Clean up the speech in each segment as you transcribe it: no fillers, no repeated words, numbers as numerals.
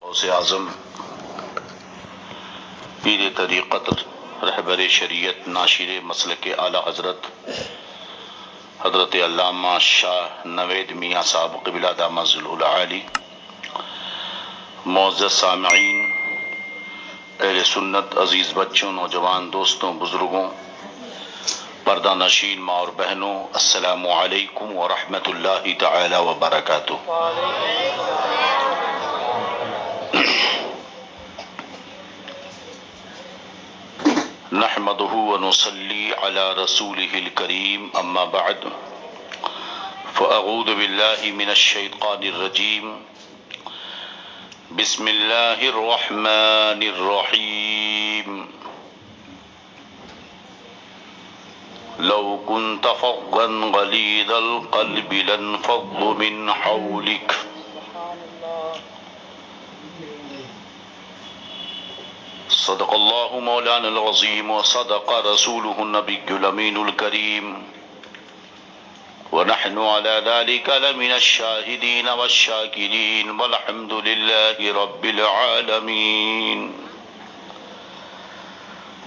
غوث اعظم پیر طریقت رہبر شریعت ناشر مسلک اعلی حضرت حضرت علامہ شاہ نوید میاں صاحب قبلہ دامت ظلہ العالی، معزز سامعین، اہل سنت، عزیز بچوں، نوجوان دوستوں، بزرگوں، پردہ نشین ماں اور بہنوں، السلام علیکم ورحمۃ اللہ تعالی وبرکاتہ۔ نحمده ونصلي على رسوله الكريم، اما بعد فاعوذ بالله من الشيطان الرجيم، بسم الله الرحمن الرحيم، لو كنت فظا غليظ القلب لانفضوا من حولك، صدق الله مولانا العظيم وصدق رسوله النبي الأمين الكريم، ونحن على ذلك لمن الشاهدين والشاكرين، والحمد لله رب العالمين۔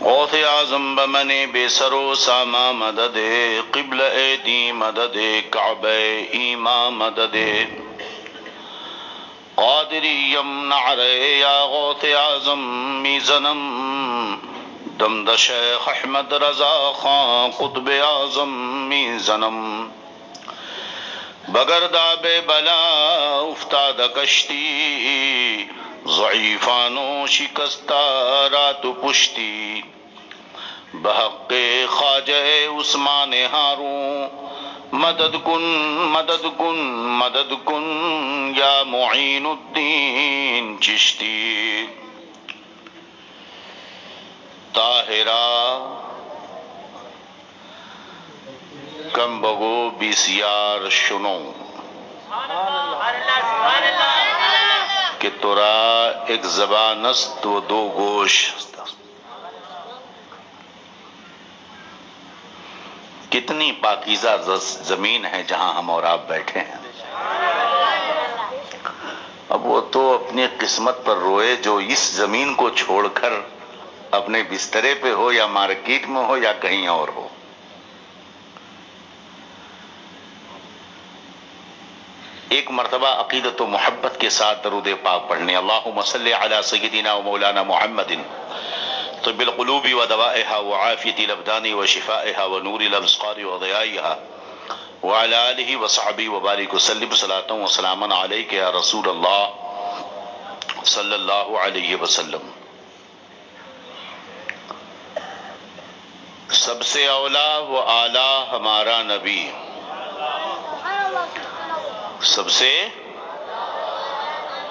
غوث اعظم بمن بے سر و ساما مدد، قبل ایدی مدد، کعبہ ایما مدد، قادری یمنع رے یا غوث اعظم میزنم، دمد شیخ احمد رضا خان قطب اعظم میزنم، بگرداب بلا افتاد کشتی، ضعیفانو شکستہ رات پشتی، بحق خواجہ عثمان ہارون، مدد کن مدد کن مدد کن یا معین الدین چشتی، طاہرہ کم بگو بیسیار شنو، کہ ترا ایک زبان است و دو گوش، کتنی پاکیزہ زمین ہے جہاں ہم اور آپ بیٹھے ہیں۔ اب وہ تو اپنی قسمت پر روئے جو اس زمین کو چھوڑ کر اپنے بسترے پہ ہو یا مارکیٹ میں ہو یا کہیں اور ہو۔ ایک مرتبہ عقیدت و محبت کے ساتھ درود پاک پڑھنے، اللہم صلی علی سیدنا و مولانا محمد طب القلوب ودوائها وعافیت الابدان وشفائها ونور الابصار وضیائها وعلى آلہ وصحبہ وبارک وسلم، صلاۃ وسلاما علیک یا رسول اللہ صلی اللہ علیہ وسلم۔ سب سے اولا و اعلی ہمارا نبی، سب سے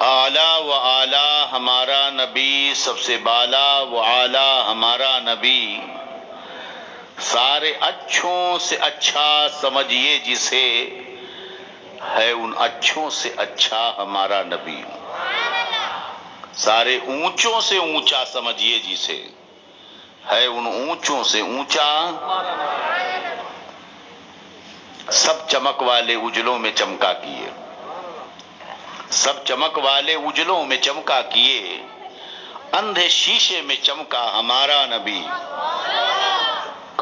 اعلیٰ و اعلیٰ ہمارا نبی، سب سے بالا و اعلیٰ ہمارا نبی، سارے اچھوں سے اچھا سمجھیے جسے، ہے ان اچھوں سے اچھا ہمارا نبی، سارے اونچوں سے اونچا سمجھیے جسے، ہے ان اونچوں سے اونچا، سب چمک والے اجلوں میں چمکا کیے، سب چمک والے اجلوں میں چمکا کیے، اندھے شیشے میں چمکا ہمارا نبی،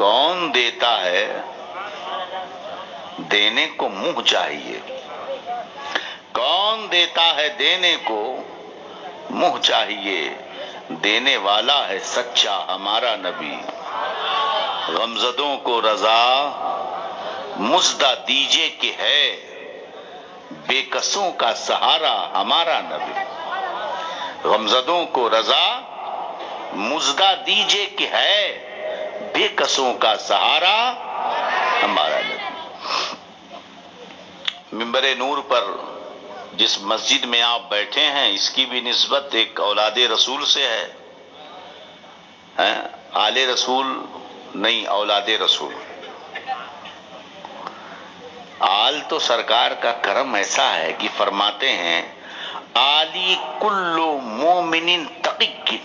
کون دیتا ہے دینے کو منہ چاہیے، کون دیتا ہے دینے کو منہ چاہیے، دینے والا ہے سچا ہمارا نبی، غمزدوں کو رضا مژدہ دیجئے کہ ہے، بے کسوں کا سہارا ہمارا نبی، غمزدوں کو رضا مژدہ دیجئے کہ ہے، بے کسوں کا سہارا ہمارا نبی۔ منبر نور پر جس مسجد میں آپ بیٹھے ہیں اس کی بھی نسبت ایک اولاد رسول سے ہے، آل رسول نہیں، اولاد رسول۔ آل تو سرکار کا کرم ایسا ہے کہ فرماتے ہیں آلی کل مومن تقی،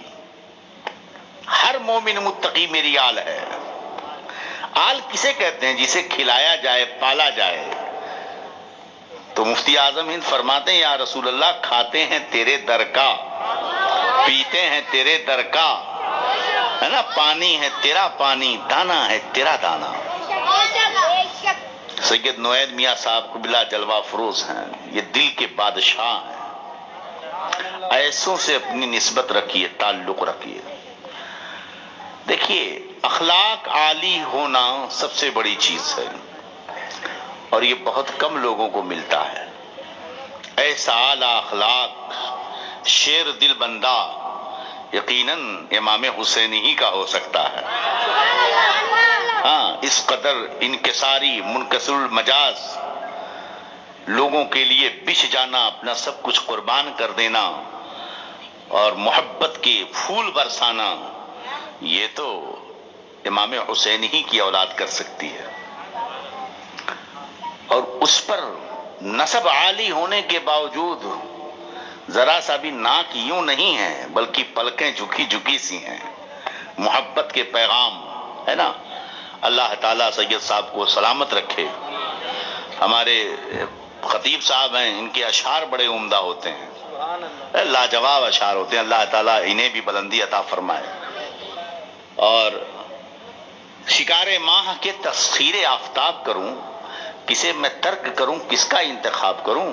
ہر مومن متقی میری آل ہے۔ آل کسے کہتے ہیں؟ جسے کھلایا جائے، پالا جائے۔ تو مفتی اعظم ہند فرماتے ہیں یا رسول اللہ کھاتے ہیں تیرے در کا پیتے ہیں تیرے در کا، ہے نا، پانی ہے تیرا پانی، دانا ہے تیرا دانا۔ سید نوید میاں صاحب کو بلا جلوہ فروز ہیں، یہ دل کے بادشاہ ہیں، ایسوں سے اپنی نسبت رکھیے، تعلق رکھیے۔ دیکھیے اخلاق عالی ہونا سب سے بڑی چیز ہے، اور یہ بہت کم لوگوں کو ملتا ہے۔ ایسا اعلیٰ اخلاق شیر دل بندہ یقیناً امام حسینی ہی کا ہو سکتا ہے۔ ہاں، اس قدر انکساری، منکسر المجاز، لوگوں کے لیے بچھ جانا، اپنا سب کچھ قربان کر دینا اور محبت کے پھول برسانا، یہ تو امام حسینی ہی کی اولاد کر سکتی ہے۔ اور اس پر نسب عالی ہونے کے باوجود ذرا سا بھی ناک یوں نہیں ہے، بلکہ پلکیں جھکی جھکی سی ہیں۔ محبت کے پیغام ہے نا۔ اللہ تعالیٰ سید صاحب کو سلامت رکھے۔ ہمارے خطیب صاحب ہیں، ان کے اشعار بڑے عمدہ ہوتے ہیں، لاجواب اشعار ہوتے ہیں۔ اللہ تعالیٰ انہیں بھی بلندی عطا فرمائے۔ اور شکار ماہ کے تسخیر آفتاب کروں، کسے میں ترک کروں، کس کا انتخاب کروں؟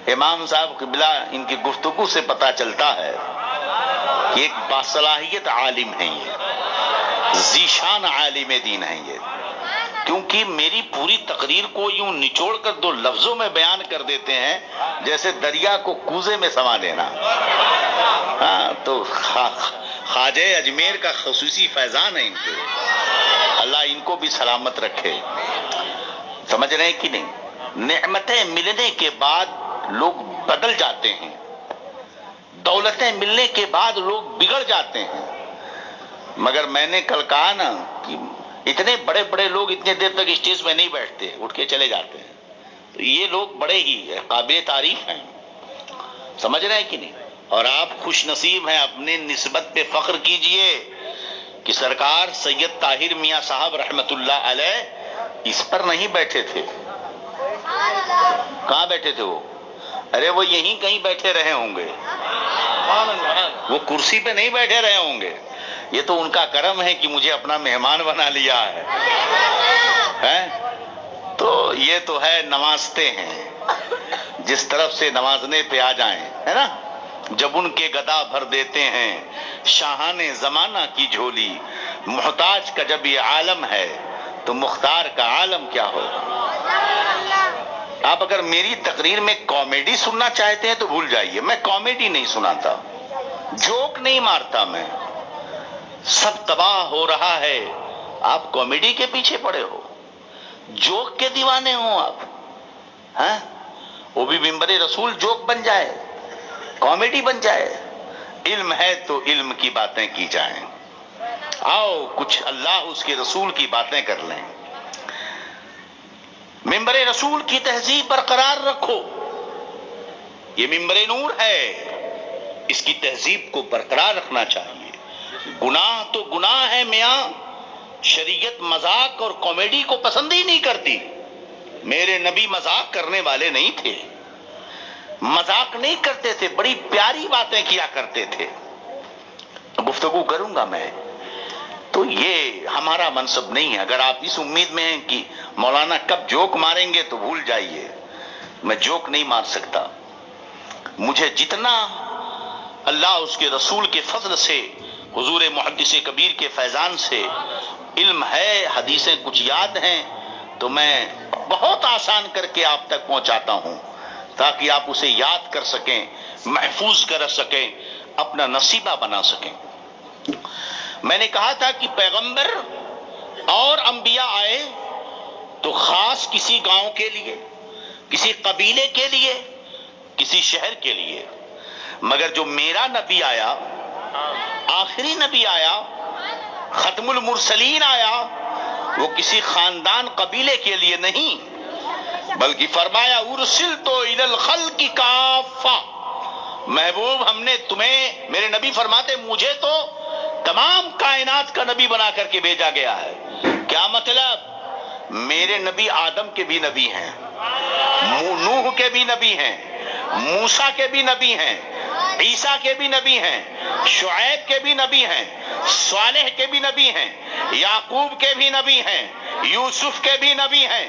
امام صاحب قبلہ ان کی گفتگو سے پتہ چلتا ہے کہ ایک باصلاحیت عالم ہیں، یہ ذیشان عالم دین ہیں یہ، کیونکہ میری پوری تقریر کو یوں نچوڑ کر دو لفظوں میں بیان کر دیتے ہیں جیسے دریا کو کوزے میں سما دینا۔ ہاں، تو خواجہ اجمیر کا خصوصی فیضان ہے ان کے، اللہ ان کو بھی سلامت رکھے۔ سمجھ رہے ہیں کہ نہیں؟ نعمتیں ملنے کے بعد لوگ بدل جاتے ہیں، دولتیں ملنے کے بعد لوگ بگڑ جاتے ہیں، مگر میں نے کل کہا نا کہ اتنے بڑے بڑے لوگ اتنے دیر تک اسٹیج پہ نہیں بیٹھتے، اٹھ کے چلے جاتے ہیں، تو یہ لوگ بڑے ہی قابل تعریف ہیں۔ سمجھ رہے ہیں کہ نہیں؟ اور آپ خوش نصیب ہیں، اپنے نسبت پہ فخر کیجئے کہ سرکار سید طاہر میاں صاحب رحمت اللہ علیہ اس پر نہیں بیٹھے تھے۔ کہاں بیٹھے تھے وہ؟ ارے وہ یہیں کہیں بیٹھے رہے ہوں گے، وہ کرسی پہ نہیں بیٹھے رہے ہوں گے۔ یہ تو ان کا کرم ہے کہ مجھے اپنا مہمان بنا لیا ہے۔ تو یہ تو ہے نوازتے ہیں، جس طرف سے نوازنے پہ آ جائیں، ہے نا۔ جب ان کے گدا بھر دیتے ہیں شاہان زمانہ کی جھولی، محتاج کا جب یہ عالم ہے تو مختار کا عالم کیا ہوگا۔ آپ اگر میری تقریر میں کامیڈی سننا چاہتے ہیں تو بھول جائیے، میں کامیڈی نہیں سناتا، جوک نہیں مارتا میں۔ سب تباہ ہو رہا ہے، آپ کامیڈی کے پیچھے پڑے ہو، جوک کے دیوانے ہو آپ، ہاں؟ وہ بھی منبر رسول جوک بن جائے، کامیڈی بن جائے۔ علم ہے تو علم کی باتیں کی جائیں، آؤ کچھ اللہ اس کے رسول کی باتیں کر لیں۔ منبر رسول کی تہذیب برقرار رکھو، یہ منبر نور ہے، اس کی تہذیب کو برقرار رکھنا چاہیے۔ گناہ تو گناہ ہے میاں، شریعت مذاق اور کامیڈی کو پسند ہی نہیں کرتی۔ میرے نبی مذاق کرنے والے نہیں تھے، مذاق نہیں کرتے تھے، بڑی پیاری باتیں کیا کرتے تھے۔ گفتگو کروں گا میں، تو یہ ہمارا منصب نہیں ہے۔ اگر آپ اس امید میں ہیں کہ مولانا کب جوک ماریں گے تو بھول جائیے، میں جوک نہیں مار سکتا۔ مجھے جتنا اللہ اس کے رسول کے فضل سے، حضور محدث کبیر کے فیضان سے علم ہے، حدیثیں کچھ یاد ہیں، تو میں بہت آسان کر کے آپ تک پہنچاتا ہوں تاکہ آپ اسے یاد کر سکیں، محفوظ کر سکیں، اپنا نصیبہ بنا سکیں۔ میں نے کہا تھا کہ پیغمبر اور انبیاء آئے تو خاص کسی گاؤں کے لیے، کسی قبیلے کے لیے، کسی شہر کے لیے، مگر جو میرا نبی آیا، آخری نبی آیا، ختم المرسلین آیا، وہ کسی خاندان قبیلے کے لیے نہیں، بلکہ فرمایا ارسلت الی الخلق کافہ، محبوب ہم نے تمہیں، میرے نبی فرماتے مجھے تو تمام کائنات کا نبی بنا کر کے بھیجا گیا ہے۔ کیا مطلب؟ میرے نبی آدم کے بھی نبی ہیں، نوح کے بھی نبی ہیں، موسیٰ کے بھی نبی ہیں، عیسیٰ کے بھی نبی ہیں، شعیب کے بھی نبی ہیں، صالح کے بھی نبی ہیں، یعقوب کے بھی نبی ہیں، یوسف کے بھی نبی ہیں،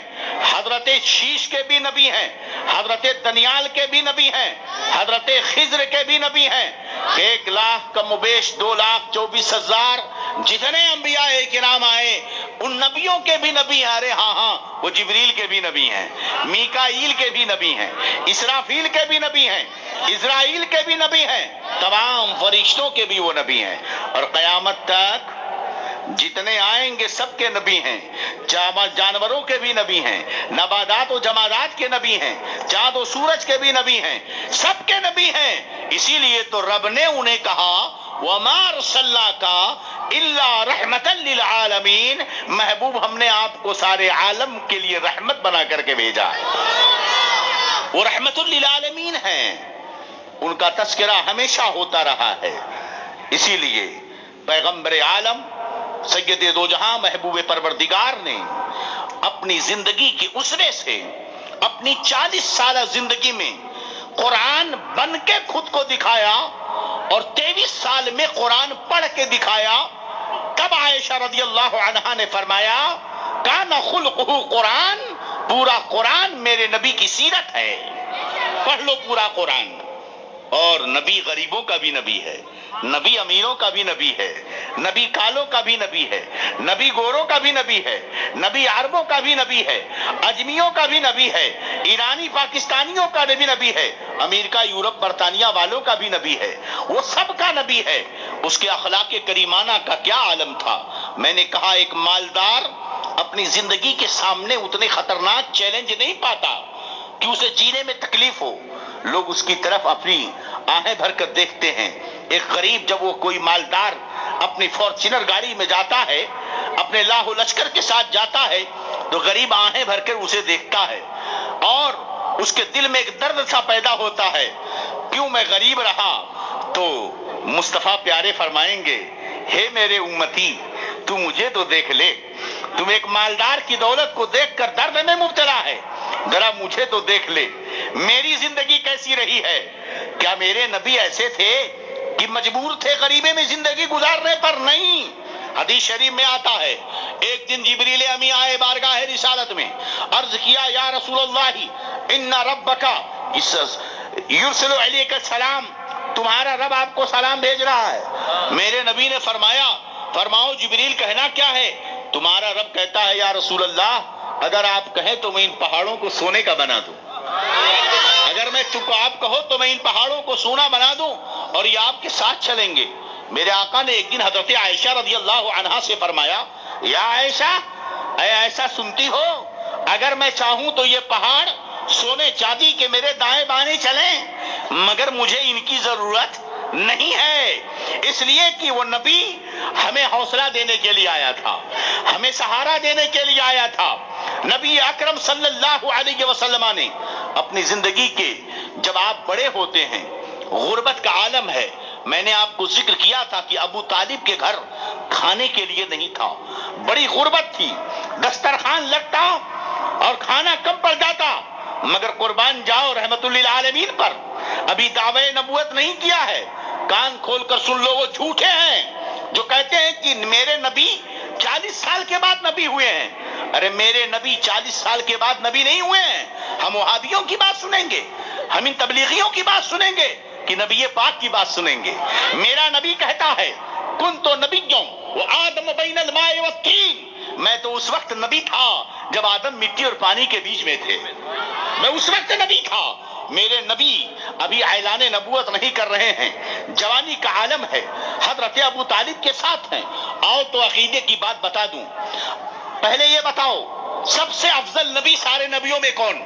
حضرت شیش کے بھی نبی ہیں، حضرت دانیال کے بھی نبی ہیں، حضرت خضر کے بھی نبی ہیں۔ 1,00,000 کم و بیش 2,24,000 جتنے انبیاء کرام آئے ان نبیوں کے بھی نبی ہیں۔ ارے ہاں وہ جبریل کے بھی نبی ہیں، میکائیل کے بھی نبی ہیں، اسرافیل کے بھی نبی ہیں، اسرائیل کے بھی نبی ہیں، تمام فرشتوں کے بھی وہ نبی ہیں، اور قیامت تک جتنے آئیں گے سب کے نبی ہیں۔ جانوروں کے بھی نبی ہیں، نباتات و جمادات کے نبی ہیں، چاند و سورج کے بھی نبی ہیں، سب کے نبی ہیں۔ اسی لیے تو رب نے انہیں کہا وَمَا أَرْسَلْنَاكَ إِلَّا رَحْمَةً لِلْعَالَمِينَ، محبوب ہم نے آپ کو سارے عالم کے لیے رحمت بنا کر کے بھیجا ہے۔ وہ رحمت للعالمین ہیں، ان کا تذکرہ ہمیشہ ہوتا رہا ہے۔ اسی لیے پیغمبر عالم سید دو جہاں محبوب پروردگار نے اپنی زندگی کے اسرے سے اپنی 40 سالہ زندگی میں قرآن بن کے خود کو دکھایا اور 23 سال میں قرآن پڑھ کے دکھایا۔ تب عائشہ رضی اللہ عنہا نے فرمایا کان خلقہ قرآن، پورا قرآن میرے نبی کی سیرت ہے، پڑھ لو پورا قرآن۔ اور نبی غریبوں کا بھی نبی ہے، نبی امیروں کا بھی نبی ہے، نبی کالوں کا بھی نبی ہے، نبی گوروں کا بھی نبی ہے، نبی عربوں کا بھی نبی ہے، اجمیوں کا بھی نبی ہے، ایرانی پاکستانیوں کا بھی نبی ہے، امریکہ یورپ برطانیہ والوں کا بھی نبی ہے، وہ سب کا نبی ہے۔ اس کے اخلاق کریمانہ کا کیا عالم تھا۔ میں نے کہا ایک مالدار اپنی زندگی کے سامنے اتنے خطرناک چیلنج نہیں پاتا کہ اسے جینے میں تکلیف ہو، لوگ اس کی طرف اپنی آہیں بھر کر دیکھتے ہیں۔ ایک غریب جب وہ کوئی مالدار اپنی فارچونر گاڑی میں جاتا ہے، اپنے لاہ و لشکر کے ساتھ جاتا ہے، تو غریب آہیں بھر کر اسے دیکھتا ہے اور اس کے دل میں ایک درد سا پیدا ہوتا ہے، کیوں میں غریب رہا؟ تو مصطفیٰ پیارے فرمائیں گے ہے میرے امتی تو مجھے تو دیکھ لے، تم ایک مالدار کی دولت کو دیکھ کر درد میں مبتلا ہے، ذرا مجھے تو دیکھ لے، میری زندگی کیسی رہی ہے۔ کیا میرے نبی ایسے تھے کہ مجبور تھے غریبے میں زندگی گزارنے پر؟ نہیں۔ حدیث شریف میں آتا ہے ایک دن جبریل امی آئے بارگاہ رسالت میں، عرض کیا یا رسول اللہ ان ربک یرسل علیک السلام، تمہارا رب آپ کو سلام بھیج رہا ہے۔ میرے نبی نے فرمایا فرماؤ جبریل کہنا کیا ہے؟ تمہارا رب کہتا ہے یا رسول اللہ اگر آپ کہیں تو میں ان پہاڑوں کو سونے کا بنا دوں، اگر میں تم کو آپ کہو تو میں ان پہاڑوں کو سونا بنا دوں اور یہ آپ کے ساتھ چلیں گے۔ میرے آقا نے ایک دن حضرت عائشہ رضی اللہ عنہا سے فرمایا یا عائشہ، اے عائشہ سنتی ہو، اگر میں چاہوں تو یہ پہاڑ سونے چاندی کے میرے دائیں بائیں چلیں، مگر مجھے ان کی ضرورت نہیں ہے، اس لیے کہ وہ نبی ہمیں حوصلہ دینے کے لیے آیا تھا، ہمیں سہارا دینے کے لیے آیا تھا۔ نبی اکرم صلی اللہ علیہ وسلم نے اپنی زندگی کے جب آپ بڑے ہوتے ہیں، غربت کا عالم ہے، میں نے آپ کو ذکر کیا تھا کہ ابو طالب کے گھر کھانے کے لیے نہیں تھا، بڑی غربت تھی، دسترخوان لگتا اور کھانا کم پڑ جاتا، مگر قربان جاؤ رحمت للعالمین پر، ابھی دعوی نبوت نہیں کیا ہے، کان کھول کر سن لو، وہ جھوٹے ہیں جو کہتے ہیں کہ میرے نبی 40 سال کے بعد نبی ہوئے ہیں۔ ارے میرے نبی 40 سال کے بعد نبی نہیں ہوئے ہیں، ہم وہابیوں کی بات سنیں گے، ہم ان تبلیغیوں کی بات سنیں گے کہ نبی پاک کی بات سنیں گے؟ میرا نبی کہتا ہے کنت نبیوں وآدم بین الماء والطین، میں تو اس وقت نبی تھا جب آدم مٹی اور پانی کے بیچ میں تھے، میں اس وقت نبی تھا۔ میرے نبی ابھی اعلان نبوت نہیں کر رہے ہیں، جوانی کا عالم ہے، حضرت ابو طالب کے ساتھ ہیں۔ آؤ تو عقیدے کی بات بتا دوں، پہلے یہ بتاؤ سب سے افضل نبی سارے نبیوں میں کون؟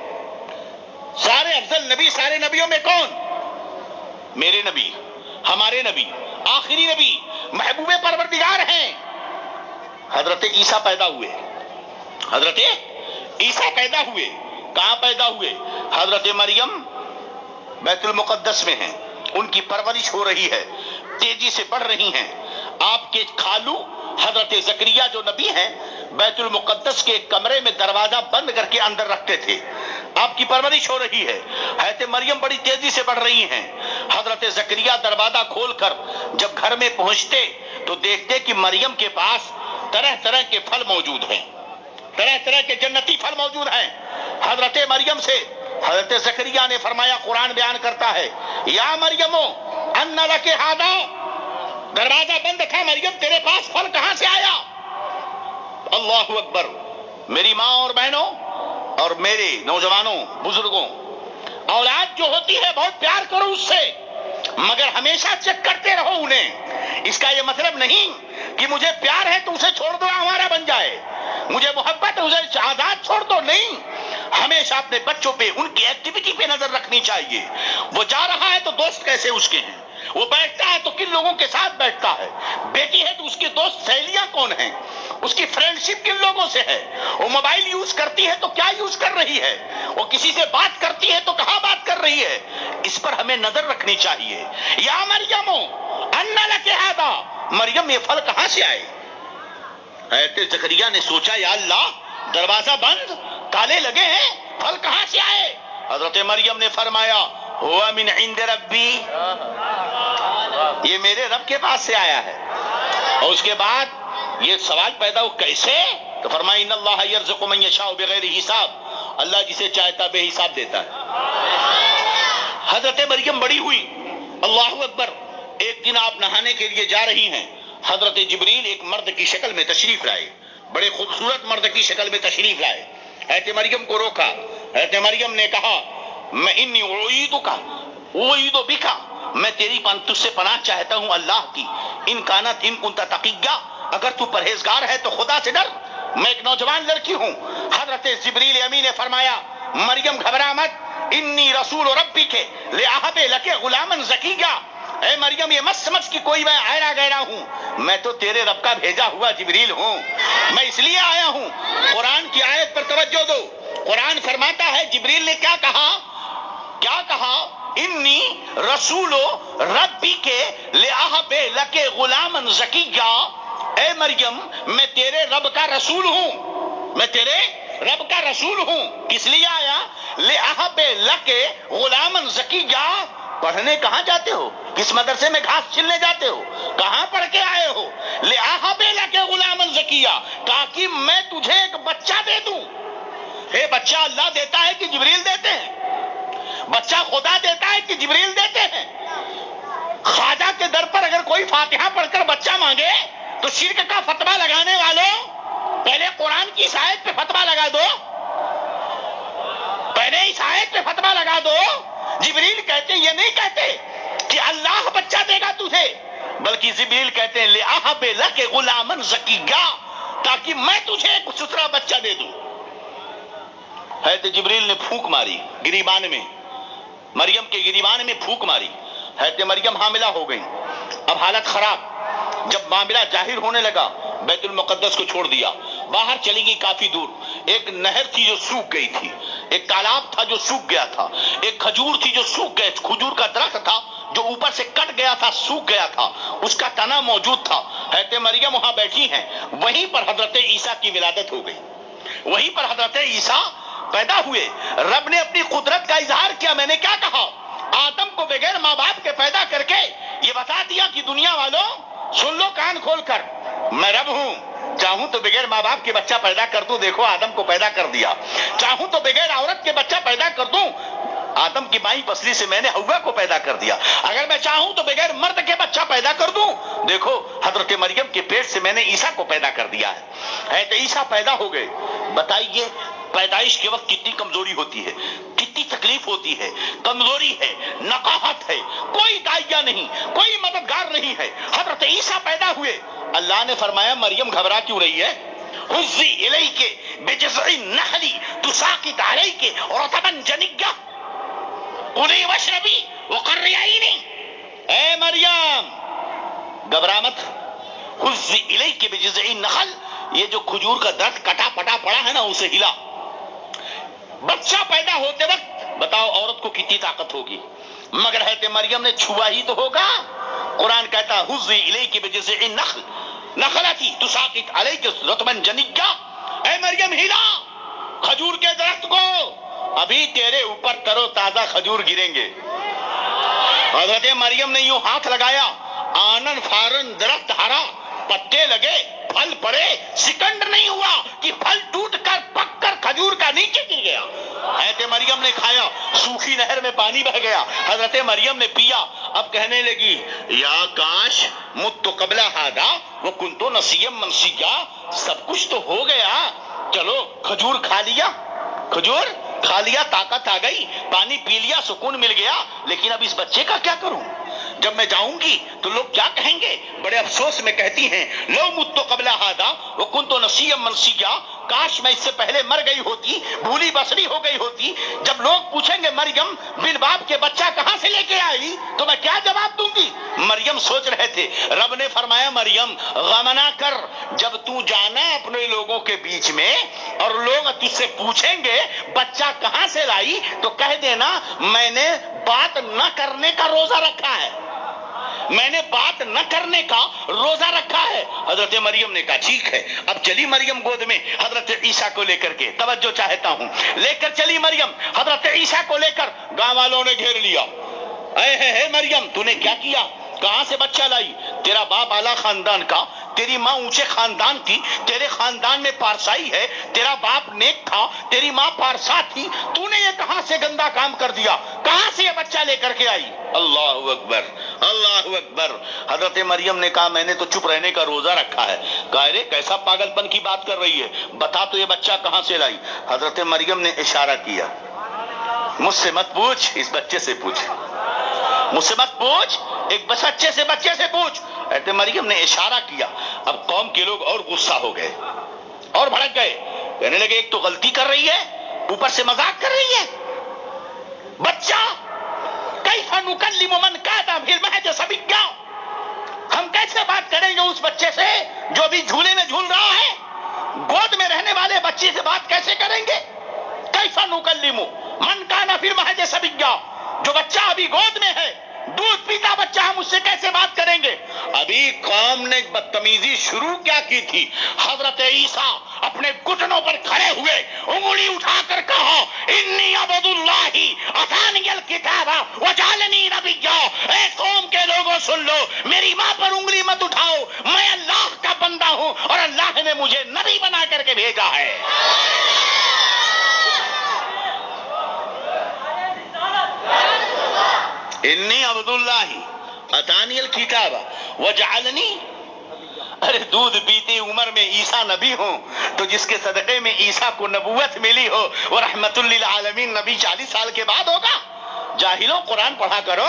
سارے افضل نبی سارے نبیوں میں کون؟ میرے نبی، ہمارے نبی، آخری نبی، محبوب پروردگار ہیں۔ حضرت عیسیٰ پیدا ہوئے، حضرت عیسیٰ پیدا ہوئے، کہاں پیدا ہوئے؟ حضرت مریم بیت المقدس میں ہیں، ان کی پرورش ہو رہی ہے، تیزی سے بڑھ رہی ہیں۔ آپ کے خالو حضرت زکریا جو نبی ہیں بیت المقدس کے ایک کمرے میں دروازہ بند کر کے اندر رکھتے تھے، آپ کی پرورش ہو رہی ہے۔ حضرت مریم بڑی تیزی سے بڑھ رہی ہیں، حضرت زکریا دروازہ کھول کر جب گھر میں پہنچتے تو دیکھتے کہ مریم کے پاس طرح طرح کے پھل موجود ہیں، طرح طرح کے جنتی پھل موجود ہیں۔ حضرت مریم سے حضرت زکریا نے فرمایا، قرآن بیان کرتا ہے، یا مریم ان لک ھذا، دروازہ بند تھا، مریم تیرے پاس پھل کہاں سے آیا؟ اللہ اکبر۔ میری ماں اور بہنوں اور میرے نوجوانوں بزرگوں، اولاد جو ہوتی ہے بہت پیار کرو اس سے، مگر ہمیشہ چیک کرتے رہو انہیں۔ اس کا یہ مطلب نہیں کہ مجھے پیار ہے تو اسے چھوڑ دو ہمارا بن جائے، مجھے محبت ہے اسے آزاد چھوڑ دو، نہیں، ہمیشہ اپنے بچوں پہ ان کی ایکٹیویٹی پہ نظر رکھنی چاہیے۔ وہ جا رہا ہے تو دوست کیسے اس کے ہیں، وہ بیٹھتا ہے تو کن لوگوں کے ساتھ بیٹھتا ہے، بیٹی ہے تو اس کی دوست سہیلیاں کون ہیں، اس کی فرینڈشپ کن لوگوں سے ہے، وہ موبائل یوز کرتی ہے تو کیا یوز کر رہی ہے، وہ کسی سے بات کرتی ہے تو کہاں بات کر رہی ہے، اس پر ہمیں نظر رکھنی چاہیے۔ یا مریم ان لک ھذا، مریم یہ پھل کہاں سے آئے؟ حضرت زکریا نے سوچا، یا اللہ دروازہ بند، تالے لگے ہیں، پھل کہاں سے آئے؟ حضرت مریم نے فرمایا، ہوا من عند ربی، یہ میرے رب کے پاس سے آیا ہے۔ اور اس کے بعد یہ سوال پیدا ہو، کیسے؟ تو فرمایا، ان اللہ یرزق من یشاء بغیر حساب، اللہ جسے چاہتا بے حساب دیتا ہے۔ حضرت مریم بڑی ہوئی، اللہ اکبر۔ ایک دن آپ نہانے کے لیے جا رہی ہیں، حضرت جبریل ایک مرد کی شکل میں تشریف لائے، بڑے خوبصورت مرد کی شکل میں تشریف لائے۔ حضرت مریم کو روکا، حضرت مریم نے کہا، میں انی اعیذ بک، میں تیری تجھ سے پناہ چاہتا ہوں اللہ کی، ان کنت تقیہ، اگر تو پرہیزگار ہے تو خدا سے ڈر، میں ایک نوجوان لڑکی ہوں۔ حضرت جبریل امی نے فرمایا، مریم گھبرا مت، انی رسول ربک لأہب لک غلاما زکیہ، اے مریم یہ مت سمجھ کہ کوئی میں آئرہ گہرا ہوں، میں تو تیرے رب کا بھیجا ہوا جبریل ہوں، میں اس لیے آیا ہوں۔ قرآن کی آیت پر توجہ دو، قرآن فرماتا ہے جبریل نے کیا کہا؟ کیا کہا؟ انی رسول ربک لأہب لک غلاما زکیہ، اے مریم میں تیرے رب کا رسول ہوں، میں تیرے رب کا رسول ہوں۔ کس لیے آیا؟ لأہب لک غلاما زکیہ۔ پڑھنے کہاں جاتے ہو؟ کس مدرسے میں گھاس چھلنے جاتے ہو؟ کہاں پڑھ کے آئے ہو؟ لأہب لک غلاما زکیہ، تاکہ میں تجھے ایک بچہ دے دوں۔ اے بچہ اللہ دیتا ہے کہ جبریل دیتے ہیں؟ بچہ خدا دیتا ہے کہ جبریل دیتے ہیں؟ خواجہ کے در پر اگر کوئی فاتحہ پڑھ کر بچہ مانگے تو شرک کا فتویٰ لگانے والوں، پہلے قرآن کی اس آیت پہ فتویٰ لگا دو، پہلے اس آیت پہ فتویٰ لگا دو۔ جبریل کہتے ہیں، یہ نہیں کہتے کہ اللہ بچہ دے گا تجھے، بلکہ جبریل کہتے ہیں لأہب لک غلاما زکیہ، تاکہ میں تجھے ایک ستھرا بچہ دے دوں۔ حضرت جبریل نے پھونک ماری گریبان میں، مریم کے گریبان میں پھونک ماری، حضرت مریم حاملہ ہو گئی۔ اب حالت خراب، جب معاملہ ظاہر ہونے لگا بیت المقدس کو چھوڑ دیا، باہر چلی گئی کافی دور، ایک نہر تھی جو سوکھ گئی تھی، ایک تالاب تھا جو سوکھ گیا تھا، ایک کھجور تھی جو سوکھ گئے، کھجور کا درخت تھا جو اوپر سے کٹ گیا تھا، سوکھ گیا تھا، اس کا تنا موجود تھا۔ حضرت مریم وہاں بیٹھی ہیں، وہیں پر حضرت عیسیٰ کی ولادت ہو گئی، وہیں پر حضرت عیسیٰ پیدا ہوئے۔ رب نے اپنی قدرت کا اظہار کیا۔ میں نے کیا کہا؟ آدم کو بغیر ماں باپ کے پیدا کر کے یہ بتا دیا کہ دنیا والوں سن لو کان کھول کر، میں رب ہوں، چاہوں تو بغیر ماں باپ کے بچہ پیدا کر دوں، دیکھو آدم کو پیدا کر دیا، چاہوں تو بغیر عورت کے بچہ پیدا کر دوں، آدم کی مائی پسلی سے میں نے حوا کو پیدا کر دیا، اگر میں چاہوں تو بغیر مرد کے بچہ پیدا کر دوں، دیکھو حضرت مریم کے پیٹ سے میں نے عیسیٰ کو پیدا کر دیا ہے۔ حضرت عیسیٰ پیدا ہو گئے۔ بتائیے پیدائش کے وقت کتنی کمزوری ہوتی ہے، کتنی تکلیف ہوتی ہے، کمزوری ہے، نقاہت ہے، کوئی داعیہ نہیں، کوئی مددگار نہیں ہے۔ حضرت عیسیٰ پیدا ہوئے، اللہ نے فرمایا مریم گھبرا کیوں رہی ہے؟ حزی الیک بجذع النخل تساقط علیک رطبا جنیہ کلی واشربی وقرری عینی، اے مریم گھبرا مت، حزی الیک بجذع النخل، یہ جو کھجور کا درخت کٹا پٹا پڑا ہے نا اسے ہلا۔ بچہ پیدا ہوتے وقت بتاؤ عورت کو کتنی طاقت ہوگی، مگر حضرت مریم نے چھوا ہی تو ہوگا۔ قرآن کہتا حزی الیک بجذع النخل، نخلتی تساقط علیک رطبا جنیہ، اے مریم ہلا کھجور کے درخت کو، ابھی تیرے اوپر تر و تازہ کھجور گریں گے۔ حضرت مریم نے یوں ہاتھ لگایا، آنن فارن درخت ہرا، پتے لگے، پھل پڑے، سیکنڈ نہیں ہوا کہ پھل ٹوٹ کر پک کر کھجور کا نیچے گر گیا۔ حضرت مریم نے کھایا، سوکھی نہر میں پانی بہ گیا، حضرت مریم نے پیا۔ اب کہنے لگی یا کاش مت قبل ہادا وکنت نسیا منسیا، سب کچھ تو ہو گیا، چلو کھجور کھا لیا، کھجور کھا لیا، طاقت آ گئی، پانی پی لیا، سکون مل گیا، لیکن اب اس بچے کا کیا کروں؟ جب میں جاؤں گی تو لوگ کیا کہیں گے؟ بڑے افسوس میں کہتی ہیں لو مت قبل ہادا وکنت نسیا منسیا، کاش میں اس سے پہلے مر گئی ہوتی، بھولی بسری ہو گئی ہوتی۔ جب لوگ پوچھیں گے مریم بن باپ کے بچہ کہاں سے لے کے آئی تو میں کیا جواب دوں گی؟ مریم سوچ رہے تھے، رب نے فرمایا مریم غم نہ کر، جب تو جانا اپنے لوگوں کے بیچ میں اور لوگ تجھ سے پوچھیں گے بچہ کہاں سے لائی تو کہہ دینا میں نے بات نہ کرنے کا روزہ رکھا ہے، میں نے بات نہ کرنے کا روزہ رکھا ہے۔ حضرت مریم نے کہا ٹھیک ہے۔ اب چلی مریم گود میں حضرت عیسیٰ کو لے کر کے، توجہ چاہتا ہوں، لے کر چلی مریم حضرت عیسیٰ کو لے کر، گاؤں والوں نے گھیر لیا، اے مریم تو نے کیا کیا؟ کہاں سے بچہ لائی؟ تیرا باپ اعلیٰ خاندان کا، تیری ماں اونچے خاندان کی، تیرے خاندان میں پارسائی ہے، تیرا باپ نیک تھا، تیری ماں پارسا تھی، تو نے یہ کہاں سے گندا کام کر دیا؟ کہاں سے یہ بچہ لے کر کے آئی؟ اللہ اکبر، اللہ اکبر۔ حضرت مریم نے کہا میں نے تو چپ رہنے کا روزہ رکھا ہے۔ کہا رے کیسا پاگل پن کی بات کر رہی ہے، بتا تو یہ بچہ کہاں سے لائی؟ حضرت مریم نے اشارہ کیا، مجھ سے مت پوچھ، اس بچے سے پوچھ، مجھ سے مت پوچھ، ایک بچے سے پوچھ۔ حضرت مریم نے اشارہ کیا۔ اب قوم کے لوگ اور غصہ ہو گئے اور بھڑک گئے، کہنے لگے ایک تو غلطی کر رہی ہے، اوپر سے مذاق کر رہی ہے، بچہ کیف نکلم من کان فی المہد صبیا، ہم کیسے بات کریں گے اس بچے سے جو بھی جھولے میں جھول رہا ہے؟ گود میں رہنے والے بچے سے بات کیسے کریں گے؟ کیف نکلم من کان فی المہد صبیا، جو بچہ ابھی گود میں ہے، دودھ پیتا بچہ، ہم اس سے کیسے بات کریں گے؟ ابھی قوم نے بدتمیزی شروع کیا کی تھی، حضرت عیسیٰ اپنے گھٹنوں پر کھڑے ہوئے، انگلی اٹھا کر کہا انی عبد اللہ آتانی الکتاب وجعلنی نبیا۔ اے قوم کے لوگوں سن لو، میری ماں پر انگلی مت اٹھاؤ، میں اللہ کا بندہ ہوں اور اللہ نے مجھے نبی بنا کر کے بھیجا ہے۔ انی عبد اللہ اتانی الکتاب وجعلنی، ارے دودھ پیتی عمر میں عیسیٰ نبی ہوں تو جس کے صدقے میں عیسیٰ کو نبوت ملی ہو وہ رحمت للعالمین نبی 40 سال کے بعد ہوگا؟ جاہلوں قرآن پڑھا کرو،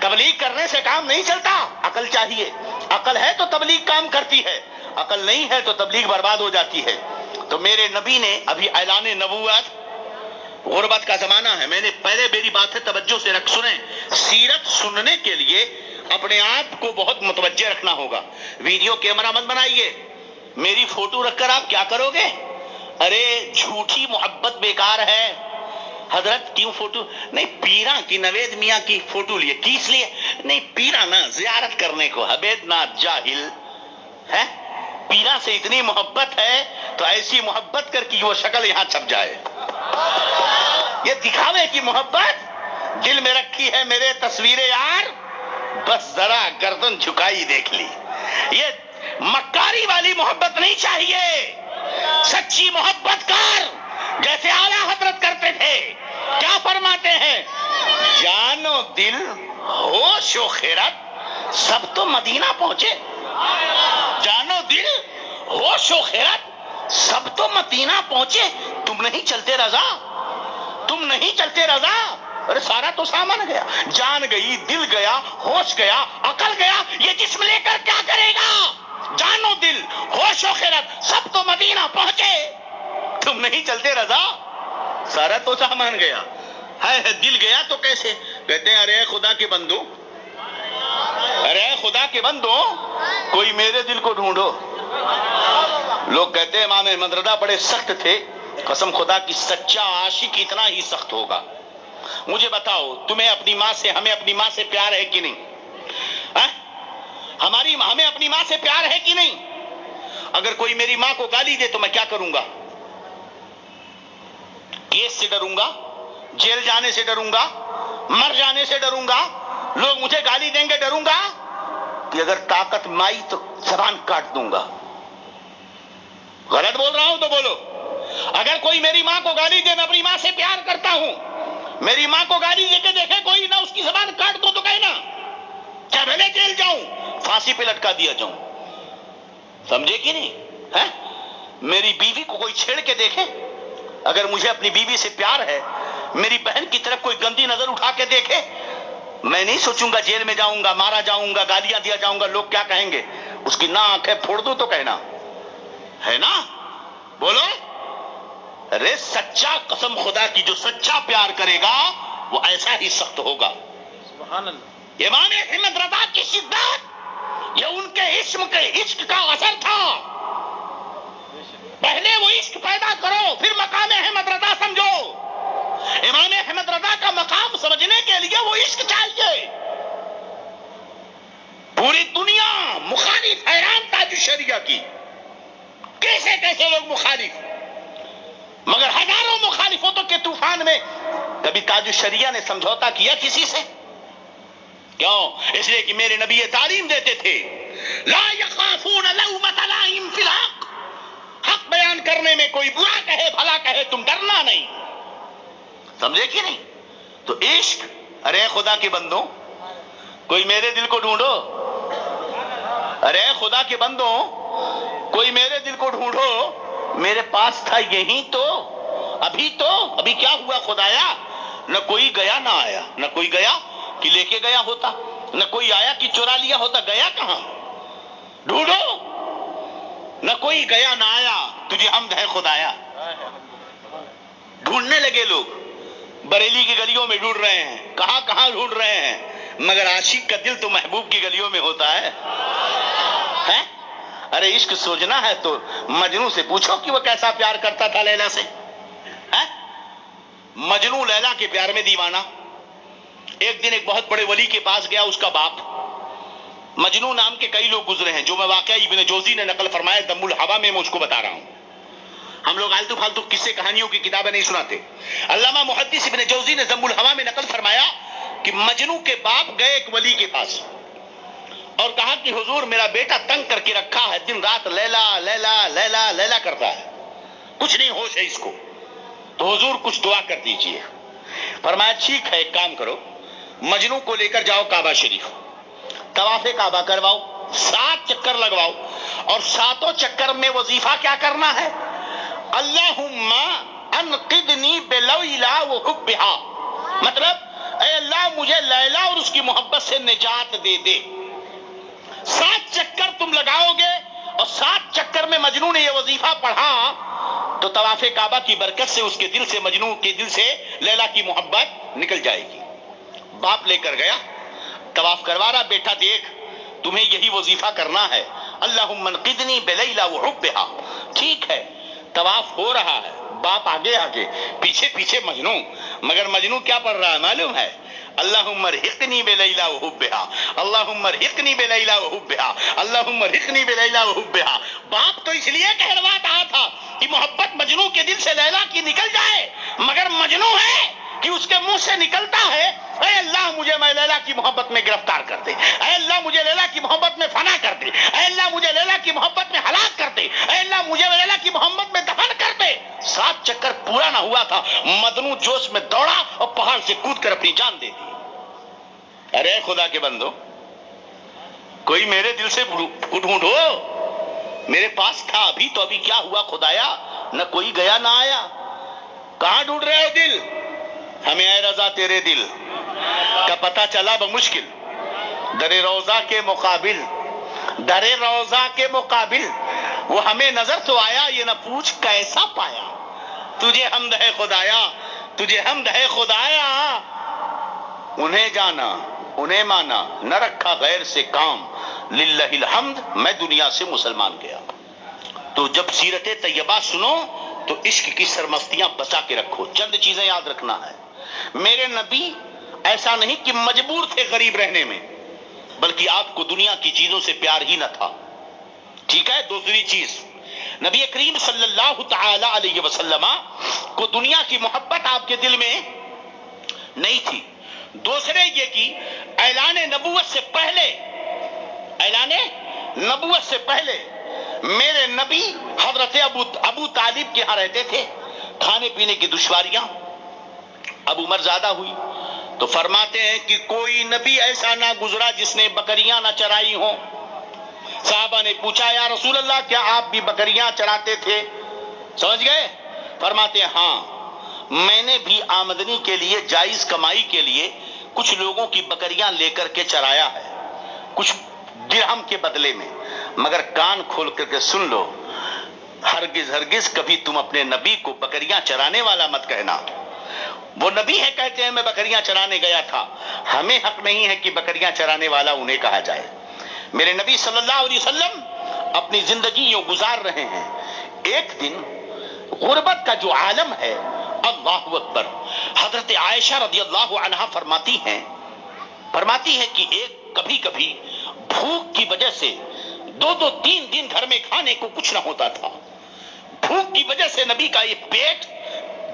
تبلیغ کرنے سے کام نہیں چلتا، عقل چاہیے، عقل ہے تو تبلیغ کام کرتی ہے، عقل نہیں ہے تو تبلیغ برباد ہو جاتی ہے۔ تو میرے نبی نے ابھی اعلان نبوت، غربت کا زمانہ ہے، میں نے پہلے میری بات ہے توجہ سے رکھ سنیں، سیرت سننے کے لیے اپنے آپ کو بہت متوجہ رکھنا ہوگا۔ ویڈیو کیمرہ مت بنائیے، میری فوٹو رکھ کر آپ کیا کرو گے؟ ارے جھوٹی محبت بیکار ہے۔ حضرت کیوں فوٹو نہیں؟ پیرا کی نوید میاں کی فوٹو لیے، کس لیے؟ نہیں پیرا نا زیارت کرنے کو، حبید ناتھ جاہل ہے، پیرا سے اتنی محبت ہے تو ایسی محبت کر کی وہ شکل یہاں چھپ جائے۔ یہ دکھاوے کی محبت دل میں رکھی ہے میرے تصویر یار، بس ذرا گردن جھکائی دیکھ لی، یہ مکاری والی محبت نہیں چاہیے، سچی محبت کر جیسے اعلیٰ حضرت کرتے تھے۔ کیا فرماتے ہیں؟ جان و دل ہوش و خیرت سب تو مدینہ پہنچے، جان و دل ہوش و خیرت سب تو مدینہ پہنچے، تم نہیں چلتے رضا، تم نہیں چلتے رضا۔ ارے سارا تو سامان گیا، جان گئی، دل گیا، ہوش گیا، عقل گیا، یہ جسم لے کر کیا کرے گا؟ جان و دل ہوش و خیرت سب تو مدینہ پہنچے، تم نہیں چلتے رضا، سارا تو سامان گیا ہے، دل گیا تو کیسے؟ کہتے ہیں ارے خدا کے بندو، ارے خدا کے بندو کوئی میرے دل کو ڈھونڈو۔ لوگ کہتے ہیں امام احمد رضا بڑے سخت تھے، قسم خدا کی سچا عاشق اتنا ہی سخت ہوگا۔ مجھے بتاؤ تمہیں اپنی ماں سے، ہمیں اپنی ماں سے پیار ہے کہ نہیں؟ ہمیں اپنی ماں سے پیار ہے کہ نہیں؟ اگر کوئی میری ماں کو گالی دے تو میں کیا کروں گا؟ کیس سے ڈروں گا، جیل جانے سے ڈروں گا، مر جانے سے ڈروں گا, لوگ مجھے گالی دیں گے ڈروں گا, کہ اگر طاقت میں آئی تو زبان کاٹ دوں گا. غلط بول رہا ہوں تو بولو. اگر کوئی میری ماں کو گالی دے, میں اپنی ماں سے پیار کرتا ہوں, میری ماں کو گالی دے کے دیکھے کوئی نہ, اس کی زبان کاٹ دو تو کہنا, کیا بھلے جیل جاؤں, پھانسی پہ لٹکا دیا جاؤں. سمجھے کہ نہیں؟ ہے میری بیوی کو کوئی چھیڑ کے دیکھے, اگر مجھے اپنی بیوی سے پیار ہے, میری بہن کی طرف کوئی گندی نظر اٹھا کے دیکھے, میں نہیں سوچوں گا جیل میں جاؤں گا, مارا جاؤں گا, گالیاں دیا جاؤں گا, لوگ کیا کہیں گے. اس کی نہ آنکھیں پھوڑ دوں تو کہنا ہے نا. بولو. ارے سچا, قسم خدا کی, جو سچا پیار کرے گا وہ ایسا ہی سخت ہوگا. سبحان اللہ. امام احمد رضا کی شدت یہ ان کے عشق کا اثر تھا. پہلے وہ عشق پیدا کرو, پھر مقام احمد رضا سمجھو. امام احمد رضا کا مقام سمجھنے کے لیے وہ عشق چاہیے. پوری دنیا مخالف, حیران تاج الشریعہ کی, کیسے کیسے لوگ مخالف, مگر ہزاروں مخالفتوں کے طوفان میں کبھی تاج الشریعہ نے سمجھوتا کیا کسی سے؟ کیوں؟ اس لیے کہ میرے نبی یہ تعلیم دیتے تھے, لا یخافون لومۃ لائم فی الحق. حق بیان کرنے میں کوئی برا کہے بھلا کہے تم ڈرنا نہیں. سمجھے کہ نہیں؟ تو عشق. ارے خدا کے بندوں, کوئی میرے دل کو ڈھونڈو. ارے خدا کے بندوں, کوئی میرے دل کو ڈھونڈو. میرے پاس تھا یہی تو, ابھی کیا ہوا خدایا؟ نہ کوئی گیا نہ آیا, نہ کوئی گیا کہ لے کے گیا ہوتا, نہ کوئی آیا کہ چورا لیا ہوتا. گیا کہاں؟ ڈھونڈو. نہ کوئی گیا نہ آیا, تجھے حمد ہے خدایا. ڈھونڈنے لگے لوگ, بریلی کی گلیوں میں ڈھونڈ رہے ہیں, کہاں کہاں ڈھونڈ رہے ہیں, مگر عاشق کا دل تو محبوب کی گلیوں میں ہوتا ہے. ارے عشق سوچنا ہے تو مجنوں سے پوچھو کہ وہ کیسا پیار کرتا تھا لیلا سے. مجنوں لیلا کے پیار میں دیوانہ. ایک دن ایک بہت بڑے ولی کے پاس گیا, اس کا باپ. مجنوں نام کے کئی لوگ گزرے ہیں, جو میں واقعہ ابن جوزی نے نقل فرمایا دم الہوا میں اس کو بتا رہا ہوں. ہم لوگ آلتو فالتو قصے کہانیوں کی کتابیں نہیں سناتے. علامہ محدث ابن جوزی نے ضم الہوا میں نقل فرمایا کہ مجنوں کے باپ گئے ایک ولی کے پاس اور کہا کہ حضور میرا بیٹا تنگ کر کے رکھا ہے, دن رات لیلا لیلا لیلا لیلا کرتا ہے, کچھ نہیں ہوش ہے اس کو, تو حضور کچھ دعا کر دیجئے. فرمایا ٹھیک ہے, ایک کام کرو, مجنوں کو لے کر جاؤ کعبہ شریف, طواف کعبہ کرواؤ, 7 چکر لگواؤ, اور 7 چکر میں وظیفہ کیا کرنا ہے؟ اللہم انقذنی بلیلا وحبہا, مطلب اے اللہ مجھے لیلا اور اس کی محبت سے نجات دے دے. 7 چکر تم لگاؤ گے اور 7 چکر میں مجنوں نے یہ وظیفہ پڑھا تو طواف کعبہ کی برکت سے اس کے دل سے, مجنوں کے دل سے لیلا کی محبت نکل جائے گی. باپ لے کر گیا, طواف کروا رہا, بیٹا دیکھ تمہیں یہی وظیفہ کرنا ہے, اللہم انقذنی بلیلا وحبہا. ٹھیک ہے, طواف ہو رہا ہے, باپ آگے آگے, پیچھے پیچھے مجنوں, مگر مجنوں کیا پڑھ رہا ہے معلوم ہے؟ اللہم ارحقنی بلیلا وحبہا, اللہم ارحقنی بلیلا وحبہا, اللہم ارحقنی بلیلا وحبہا. باپ تو اس لیے کہلوا رہا تھا کہ محبت مجنوں کے دل سے لیلا کی نکل جائے, مگر مجنوں ہے کہ اس کے منہ سے نکلتا ہے اے اللہ مجھے میں لیلا کی محبت میں گرفتار کر دے, اے اللہ مجھے لیلا کی محبت میں فنا کر دے, اے اللہ مجھے لیلا کی محبت میں ہلاک کر دے, اے اللہ مجھے لیلا کی محبت میں دفن کر دے. 7 چکر پورا نہ ہوا تھا, مجنوں جوش میں دوڑا اور پہاڑ سے کود کر اپنی جان دے دی. ارے خدا کے بندو, کوئی میرے دل سے ڈھونڈو, میرے پاس تھا ابھی تو ابھی کیا ہوا خدایا؟ نہ کوئی گیا نہ آیا. کہاں ڈھونڈ رہے ہو دل؟ ہمیں اے رضا تیرے دل کا پتہ چلا بمشکل, در روضہ کے مقابل, در روضہ کے مقابل وہ ہمیں نظر تو آیا, یہ نہ پوچھ کیسا پایا. تجھے حمد ہے خدایا, تجھے حمد ہے خدایا. انہیں جانا انہیں مانا, نہ رکھا غیر سے کام, للہ الحمد میں دنیا سے مسلمان گیا. تو جب سیرت طیبہ سنو تو عشق کی سرمستیاں بچا کے رکھو. چند چیزیں یاد رکھنا ہے, میرے نبی ایسا نہیں کہ مجبور تھے غریب رہنے میں, بلکہ آپ کو دنیا کی چیزوں سے پیار ہی نہ تھا. ٹھیک ہے. دوسری چیز, نبی کریم صلی اللہ تعالی علیہ وسلم کو دنیا کی محبت آپ کے دل میں نہیں تھی. دوسرے یہ کی اعلان نبوت سے پہلے میرے نبی حضرت ابو طالب کے ہاں رہتے تھے. کھانے پینے کی دشواریاں اب عمر زیادہ ہوئی تو فرماتے ہیں کہ کوئی نبی ایسا نہ گزرا جس نے بکریاں نہ چرائی ہوں. صحابہ نے پوچھا یا رسول اللہ کیا آپ بھی بکریاں چراتے تھے؟ سمجھ گئے؟ فرماتے ہیں ہاں میں نے بھی آمدنی کے لیے جائز کمائی کے لیے کچھ لوگوں کی بکریاں لے کر کے چرایا ہے کچھ درہم کے بدلے میں. مگر کان کھول کر کے سن لو ہرگز کبھی تم اپنے نبی کو بکریاں چرانے والا مت کہنا. وہ نبی ہے کہتے ہیں میں بکریاں چرانے گیا تھا. ہمیں حق نہیں ہے کہ بکریاں چرانے والا انہیں کہا جائے. میرے نبی صلی اللہ علیہ وسلم اپنی زندگی یوں گزار رہے ہیں. ایک دن غربت کا جو عالم ہے اللہ اکبر حضرت عائشہ رضی اللہ عنہا فرماتی ہیں کہ کبھی کبھی بھوک کی وجہ سے 2-3 دن گھر میں کھانے کو کچھ نہ ہوتا تھا. بھوک کی وجہ سے نبی کا یہ پیٹ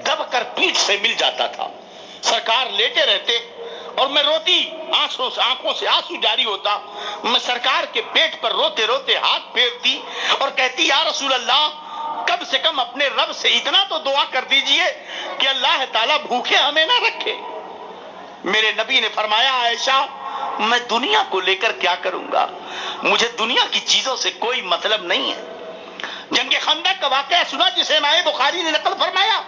دب کر پیٹ سے مل جاتا تھا. سرکار لیٹے رہتے اور میں روتی آنکھوں سے آنسو جاری ہوتا. میں سرکار کے پیٹ پر روتے روتے ہاتھ پھیرتی اور کہتی یا رسول اللہ کم سے کم اپنے رب سے اتنا تو دعا کر دیجئے کہ اللہ تعالیٰ بھوکے ہمیں نہ رکھے. میرے نبی نے فرمایا عائشہ میں دنیا کو لے کر کیا کروں گا؟ مجھے دنیا کی چیزوں سے کوئی مطلب نہیں ہے. جنگ خندق کا واقعہ سنا جسے امام بخاری نے نقل فرمایا.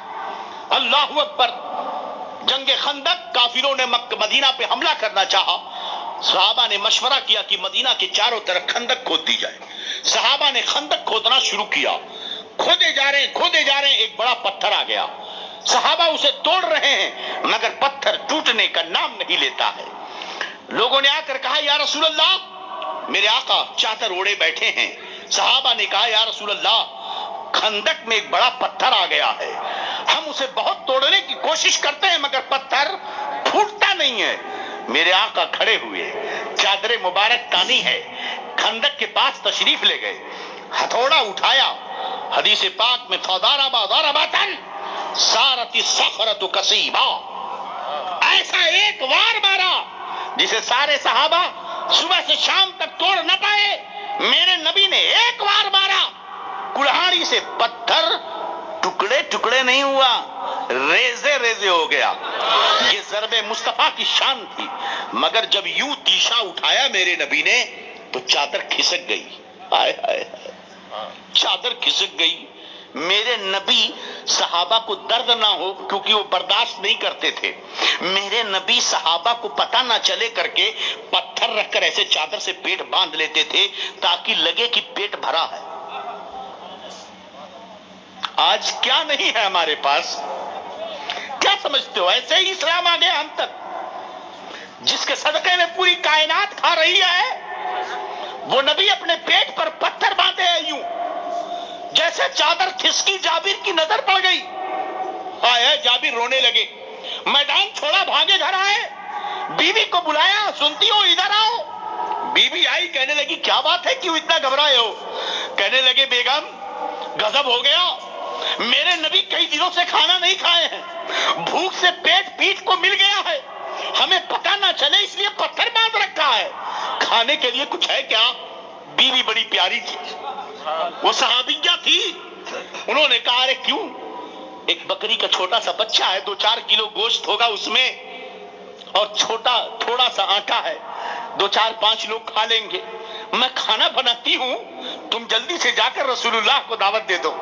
اللہ اکبر جنگ خندق کافروں نے مدینہ پہ حملہ کرنا چاہا. صحابہ نے مشورہ کیا کہ مدینہ کے چاروں طرف خندق کھود دی جائے. صحابہ نے خندق کھودنا شروع کیا. کھودے جا رہے ہیں ایک بڑا پتھر آ گیا. صحابہ اسے توڑ رہے ہیں مگر پتھر ٹوٹنے کا نام نہیں لیتا ہے. لوگوں نے آ کر کہا یا رسول اللہ میرے آقا چادر اوڑے بیٹھے ہیں. صحابہ نے کہا یا رسول اللہ خندق میں ایک بڑا پتھر آ گیا ہے. ہم اسے بہت توڑنے کی کوشش کرتے ہیں مگر پتھر پھوٹتا نہیں ہے. میرے آقا کھڑے ہوئے چادر مبارک تانی ہے خندق کے پاس تشریف لے گئے. ہتھوڑا اٹھایا. حدیث پاک میں فضارباتن سارت الصخرۃ کسیبا ایسا ایک وار مارا جسے سارے صحابہ صبح سے شام تک توڑ نہ پائے. میرے نبی نے ایک وار مارا کلہاڑی سے پتھر ٹکڑے نہیں ہوا ریزے ہو گیا. یہ ضرب مصطفیٰ کی شان تھی. مگر جب یوں تیشا اٹھایا میرے نبی نے تو چادر کھسک گئی. چادر کھسک گئی. میرے نبی صحابہ کو درد نہ ہو کیونکہ وہ برداشت نہیں کرتے تھے. میرے نبی صحابہ کو پتہ نہ چلے کر کے پتھر رکھ کر ایسے چادر سے پیٹ باندھ لیتے تھے تاکہ لگے کہ پیٹ بھرا ہے. آج کیا نہیں ہے ہمارے پاس؟ کیا سمجھتے ہو ایسے ہی اسلام آ گیا ہم تک؟ جس کے صدقے میں پوری کائنات کھا رہی ہے وہ نبی اپنے پیٹ پر پتھر باندھے ہیں. یوں جیسے چادر کھسکی جابر کی نظر پڑ گئی. آئے جابر رونے لگے. میدان چھوڑا بھاگے گھر آئے. بیوی کو بلایا سنتی ہو ادھر آؤ. بیوی آئی کہنے لگی کیا بات ہے کیوں اتنا گھبرائے ہو؟ کہنے لگے بیگم غضب ہو گیا. میرے نبی کئی دنوں سے کھانا نہیں کھائے ہیں. بھوک سے پیٹ کو مل گیا ہے. ہمیں پتہ نہ چلے اس لیے پتھر باندھ رکھا ہے. کھانے کے لیے کچھ ہے کیا؟ بیوی بڑی پیاری تھی. وہ صحابیہ تھی. انہوں نے کہا ارے کیوں؟ ایک بکری کا چھوٹا سا بچہ ہے 2-4 کلو گوشت ہوگا اس میں اور تھوڑا سا آٹا ہے 2-4-5 لوگ کھا لیں گے. میں کھانا بناتی ہوں تم جلدی سے جا کر رسول اللہ کو دعوت دے دو.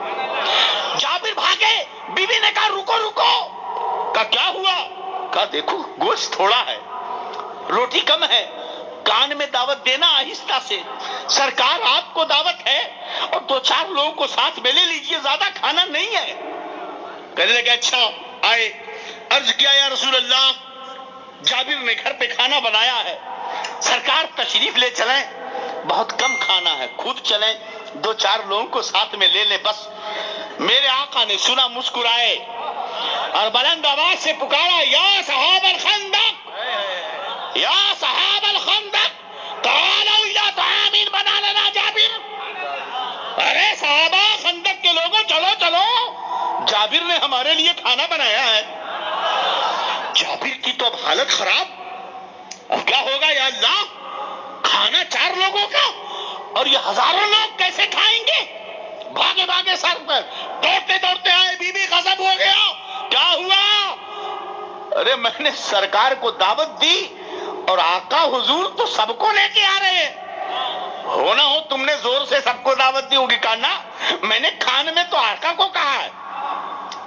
جابر بھاگے. بیوی نے کہا رکو. کہا کیا ہوا؟ کہا دیکھو گوشت تھوڑا ہے روٹی کم ہے. کان میں دعوت دینا آہستہ سے. سرکار آپ کو دعوت ہے اور 2-4 لوگوں کو ساتھ میں لے لیجئے زیادہ کھانا نہیں ہے. کہنے لگے اچھا آئے. عرض کیا یا رسول اللہ جابر نے گھر پہ کھانا بنایا ہے سرکار تشریف لے چلیں. بہت کم کھانا ہے خود چلیں 2-4 لوگوں کو ساتھ میں لے لیں بس. میرے آقا نے سنا مسکرائے اور بلند آواز سے پکارا یا صحاب الخندق یا صحاب الخندق تعالوا الی طعام بنا لنا جابر. ارے صحابہ خندق کے لوگوں چلو جابر نے ہمارے لیے کھانا بنایا ہے. جابر کی تو اب حالت خراب. اللہ، کھانا 4 لوگوں کا اور یہ ہزاروں لوگ کیسے کھائیں گے؟ بھاگے بھاگے سر پر دوڑتے دوڑتے آئے، بی بی غضب ہو گیا، کیا ہوا؟ ارے میں نے سرکار کو دعوت دی اور آقا حضور تو سب کو لے کے آ رہے ہیں، ہونا ہو تم نے زور سے سب کو دعوت دی ہوگی، کہا نا میں نے کھان میں تو آقا کو کہا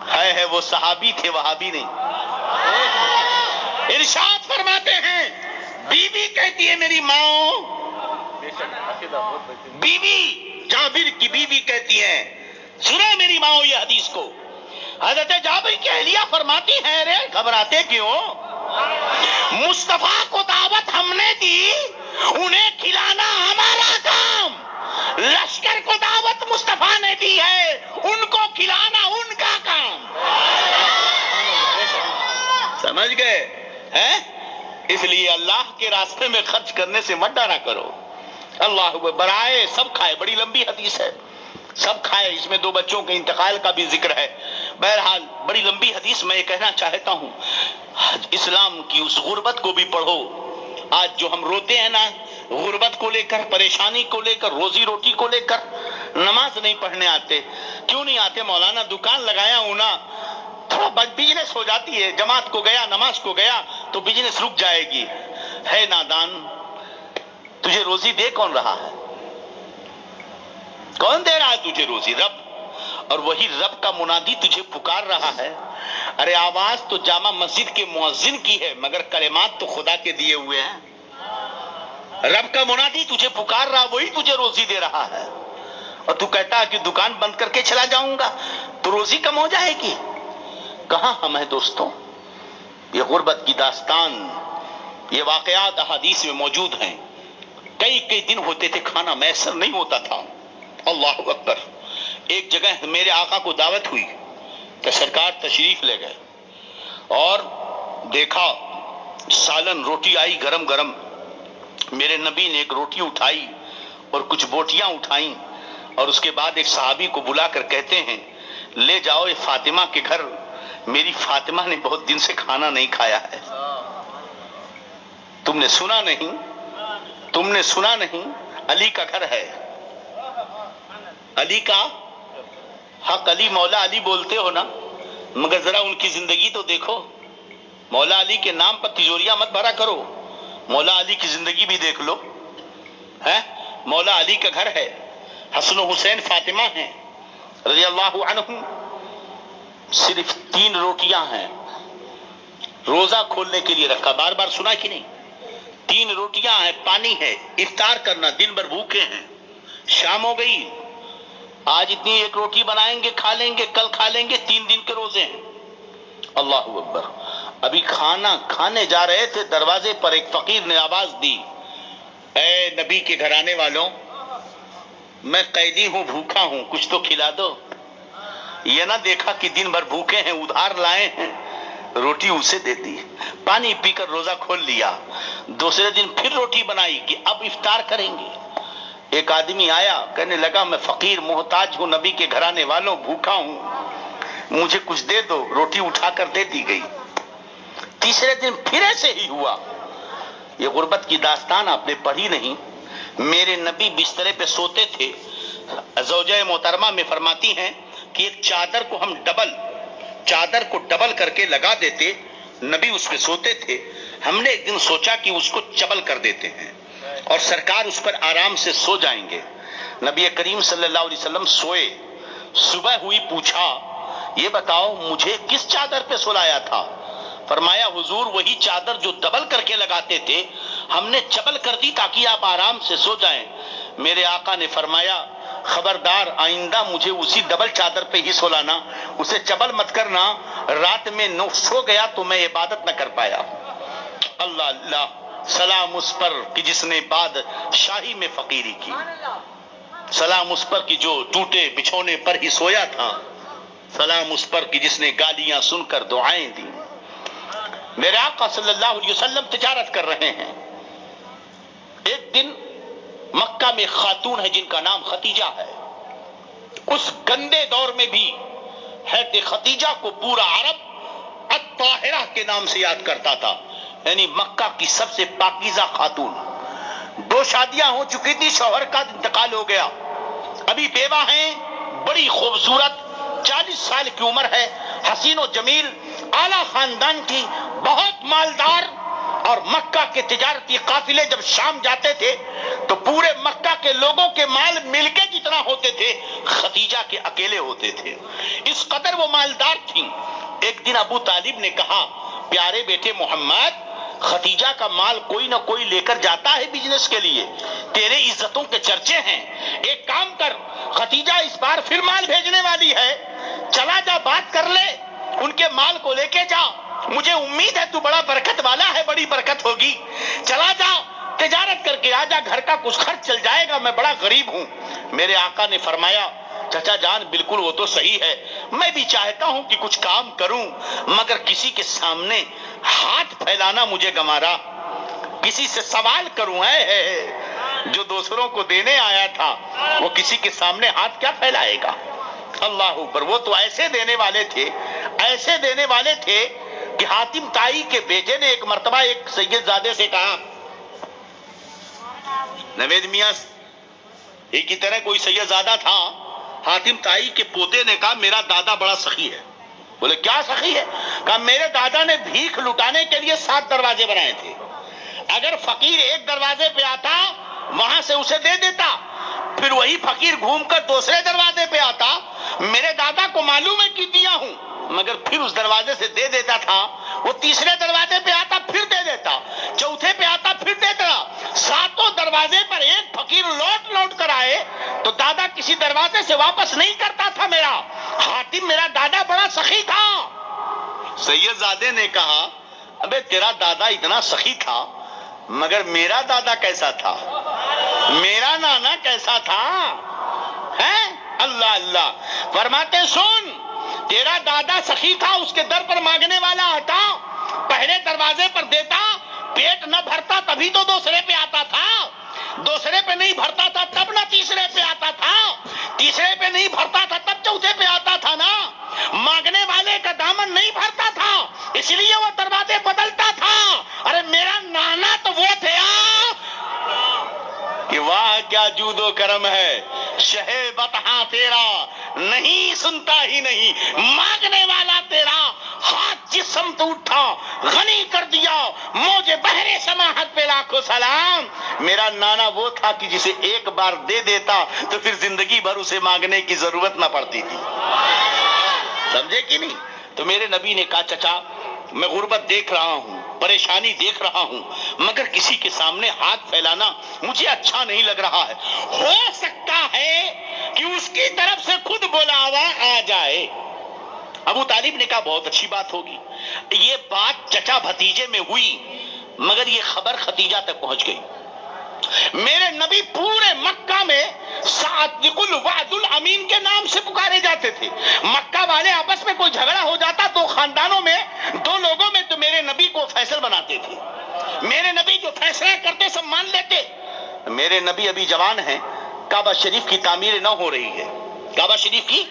ہے وہ صحابی تھے، وہابی نہیں۔ ارشاد فرماتے ہیں، بی بی کہتی ہے میری ماں، بی بی جابر کی بی بی کہتی ہے، سنو میری ماں یہ حدیث کو، حضرت جابر کی اہلیہ فرماتی ہیں، رے گھبراتے کیوں؟ مصطفیٰ کو دعوت ہم نے دی، انہیں کھلانا ہمارا کام، لشکر کو دعوت مصطفیٰ نے دی ہے، ان کو کھلانا ان کا کام۔ سمجھ گئے ہیں؟ اس لیے اللہ کے راستے میں خرچ کرنے سے مت ڈرا کرو۔ اللہ برائے سب کھائے، بڑی لمبی حدیث ہے، سب کھائے، اس میں 2 بچوں کے انتقال کا بھی ذکر ہے۔ بہرحال بڑی لمبی حدیث، میں یہ کہنا چاہتا ہوں اسلام کی اس غربت کو بھی پڑھو۔ آج جو ہم روتے ہیں نا، غربت کو لے کر، پریشانی کو لے کر، روزی روٹی کو لے کر، نماز نہیں پڑھنے آتے، کیوں نہیں آتے؟ مولانا دکان لگایا ہوں نا، تھوڑا بزنس ہو جاتی ہے، جماعت کو گیا، نماز کو گیا تو بزنس رک جائے گی۔ ہے نادان، تجھے روزی دے کون رہا ہے؟ کون دے رہا ہے تجھے روزی؟ رب، اور وہی رب کا منادی تجھے پکار رہا ہے۔ ارے آواز تو جامع مسجد کے مؤذن کی ہے، مگر کلمات تو خدا کے دیے ہوئے ہیں۔ رب کا منادی تجھے پکار رہا، وہی تجھے روزی دے رہا ہے، اور تو کہتا ہے کہ دکان بند کر کے چلا جاؤں گا تو روزی کم ہو جائے گی۔ کہاں ہم ہیں دوستوں؟ یہ غربت کی داستان، یہ واقعات احادیث میں موجود ہیں۔ کئی دن ہوتے تھے کھانا میسر نہیں ہوتا تھا۔ اللہ اکبر، ایک جگہ میرے آقا کو دعوت ہوئی کہ سرکار تشریف لے گئے، اور دیکھا سالن روٹی آئی گرم گرم، میرے نبی نے ایک روٹی اٹھائی اور کچھ بوٹیاں اٹھائیں، اور اس کے بعد ایک صحابی کو بلا کر کہتے ہیں لے جاؤ یہ فاطمہ کے گھر، میری فاطمہ نے بہت دن سے کھانا نہیں کھایا ہے۔ تم نے سنا نہیں؟ تم نے سنا نہیں؟ علی کا گھر ہے، علی کا حق، علی مولا علی بولتے ہو نا، مگر ذرا ان کی زندگی تو دیکھو۔ مولا علی کے نام پر تجوریاں مت بھرا کرو، مولا علی کی زندگی بھی دیکھ لو۔ ہے مولا علی کا گھر ہے، حسن و حسین فاطمہ ہیں رضی اللہ عنہم، صرف 3 روٹیاں ہیں، روزہ کھولنے کے لیے رکھا، بار بار سنا کہ نہیں؟ 3 روٹیاں ہیں، پانی ہے، افطار کرنا، دن بھر بھوکے ہیں، شام ہو گئی، آج اتنی 1 روٹی بنائیں گے کھا لیں گے، کل کھا لیں گے، 3 دن کے روزے ہیں۔ اللہ اکبر، ابھی کھانا کھانے جا رہے تھے، دروازے پر ایک فقیر نے آواز دی، اے نبی کے گھرانے والوں، میں قیدی ہوں، بھوکا ہوں، کچھ تو کھلا دو۔ یہ نہ دیکھا کہ دن بھر بھوکے ہیں، ادھار لائے ہیں، روٹی اسے دے دی، پانی پی کر روزہ کھول لیا۔ دوسرے دن پھر روٹی بنائی کہ اب افطار کریں گے۔ ایک آدمی آیا، کہنے لگا میں فقیر محتاج ہوں، نبی کے گھرانے والوں، بھوکا ہوں، مجھے کچھ دے دو، روٹی اٹھا کر دے دی گئی۔ تیسرے دن پھر ایسے ہی ہوا۔ یہ غربت کی داستان آپ نے پڑھی نہیں؟ میرے نبی بسترے پہ سوتے تھے، زوجہ محترمہ میں فرماتی ہیں کہ ایک چادر کو ہم ڈبل کر کے لگا دیتے، نبی اس پہ سوتے تھے، ہم نے ایک دن سوچا کہ اس کو چبل کر دیتے ہیں اور سرکار اس پر آرام سے سو جائیں گے۔ نبی کریم صلی اللہ علیہ وسلم سوئے، صبح ہوئی، پوچھا یہ بتاؤ مجھے کس چادر پہ سلایا تھا؟ فرمایا حضور وہی چادر جو ڈبل کر کے لگاتے تھے، ہم نے چبل کر دی تاکہ آپ آرام سے سو جائیں۔ میرے آقا نے فرمایا خبردار، آئندہ مجھے اسی ڈبل چادر پہ ہی سلانا، اسے چبل مت کرنا، رات میں سو گیا تو میں عبادت نہ کر پایا۔ اللہ اللہ، سلام اس پر کہ جس نے بادشاہی میں فقیری کی، سلام اس پر کہ جو ٹوٹے بچھونے پر ہی سویا تھا، سلام اس پر کہ جس نے گالیاں سن کر دعائیں دی۔ میرے آقا صلی اللہ علیہ وسلم تجارت کر رہے ہیں۔ ایک دن مکہ میں خاتون ہے جن کا نام خدیجہ ہے، اس گندے دور میں بھی حضرت خدیجہ کو پورا عرب الطاہرہ کے نام سے یاد کرتا تھا، یعنی مکہ کی سب سے پاکیزہ خاتون، 2 شادیاں ہو چکی تھی، شوہر کا انتقال ہو گیا، ابھی بیوہ ہیں، بڑی خوبصورت، 40 سال کی عمر ہے، حسین و جمیل، اعلیٰ خاندان کی، بہت مالدار. اور مکہ کے تجارتی قافلے جب شام جاتے تھے تو پورے مکہ کے لوگوں کے مال مل کے جتنا ہوتے تھے خدیجہ کے اکیلے ہوتے تھے، اس قدر وہ مالدار تھیں. ایک دن ابو طالب نے کہا، پیارے بیٹے محمد، خدیجہ کا مال کوئی نہ کوئی لے کر جاتا ہے بزنس کے لیے، تیرے عزتوں کے چرچے ہیں، ایک کام کر، خدیجہ اس بار پھر مال بھیجنے والی ہے، چلا جا بات کر لے، ان کے مال کو لے کے جا، مجھے امید ہے تو بڑا برکت والا ہے، بڑی برکت ہوگی، چلا جا تجارت کر کے آ جا، گھر کا کچھ خرچ چل جائے گا، میں بڑا غریب ہوں. میرے آقا نے فرمایا، چچا جان بالکل وہ تو صحیح ہے، میں بھی چاہتا ہوں کہ کچھ کام کروں، مگر کسی کے سامنے ہاتھ پھیلانا مجھے گوارا، کسی سے سوال کروں، جو دوسروں کو دینے آیا تھا وہ کسی کے سامنے ہاتھ کیا پھیلائے گا. اللہ اکبر. وہ تو ایسے دینے والے تھے، ایسے دینے والے تھے کہ حاتم طائی کے بیٹے نے ایک مرتبہ ایک سید زادے سے کہا، نوید میاں ایک کی طرح کوئی سید زادہ تھا، حاتم طائی کے پوتے نے کہا میرا دادا بڑا سخی ہے. بولے کیا سخی ہے؟ کہا میرے دادا نے بھیک لٹانے کے لیے 7 دروازے بنائے تھے، اگر فقیر ایک دروازے پہ آتا وہاں سے اسے دے دیتا، پھر وہی فقیر گھوم کر دوسرے دروازے پہ آتا، میرے دادا کو معلوم ہے کہ دیا ہوں، مگر پھر اس دروازے سے دے دیتا تھا، وہ تیسرے دروازے پہ آتا پھر دے دیتا، چوتھے پہ آتا پھر دیتا، 7 دروازے پر ایک فقیر لوٹ لوٹ کر آئے تو دادا کسی دروازے سے واپس نہیں کرتا تھا. میرا حاتم، میرا دادا بڑا سخی تھا. سید زادے نے کہا، ابے تیرا دادا اتنا سخی تھا، مگر میرا دادا کیسا تھا، میرا نانا کیسا تھا؟ اللہ اللہ. فرماتے سن، تیرا دادا سخی تھا، اس کے در پر مانگنے والا آتا، پہلے دروازے پر دیتا، پیٹ نہ بھرتا تبھی تو دوسرے پہ آتا تھا، دوسرے پہ نہیں بھرتا تھا تب نہ تیسرے پہ آتا تھا، تیسرے پہ نہیں بھرتا تھا تب چوتھے پہ آتا تھا نا. مانگنے والے کا دامن نہیں بھرتا تھا، اس لیے وہ دروازے بدلتا تھا. ارے میرا نانا تو وہ تھا کہ واہ کیا جود و کرم ہے، شہ بطحاں تیرا نہیں سنتا ہی نہیں، مانگنے والا تیرا ہاتھ جس سمت اٹھا غنی کر دیا، موجے بحر سماحت پہ لاکھوں سلام. میرا نانا وہ تھا کہ جسے ایک بار دے دیتا تو پھر زندگی بھر اسے مانگنے کی ضرورت نہ پڑتی تھی. سمجھے کہ نہیں؟ تو میرے نبی نے کہا، چچا میں غربت دیکھ رہا ہوں، پریشانی دیکھ رہا ہوں، مگر کسی کے سامنے ہاتھ پھیلانا مجھے اچھا نہیں لگ رہا ہے، ہو سکتا ہے کہ اس کی طرف سے خود بلاوا آ جائے. ابو طالب نے کہا بہت اچھی بات ہوگی. یہ بات چچا بھتیجے میں ہوئی، مگر یہ خبر خدیجہ تک پہنچ گئی. میرے نبی پورے مکہ میں صادق الوعد الامین کے نام سے پکارے جاتے تھے. مکہ والے آپس میں کوئی جھگڑا ہو جاتا تو خاندانوں میں 2 لوگوں میں تو میرے نبی کو فیصل بناتے تھے، میرے نبی جو فیصلہ کرتے سب مان لیتے. میرے نبی ابھی جوان ہیں، کعبہ شریف کی تعمیر نہ ہو رہی ہے، کعبہ شریف کی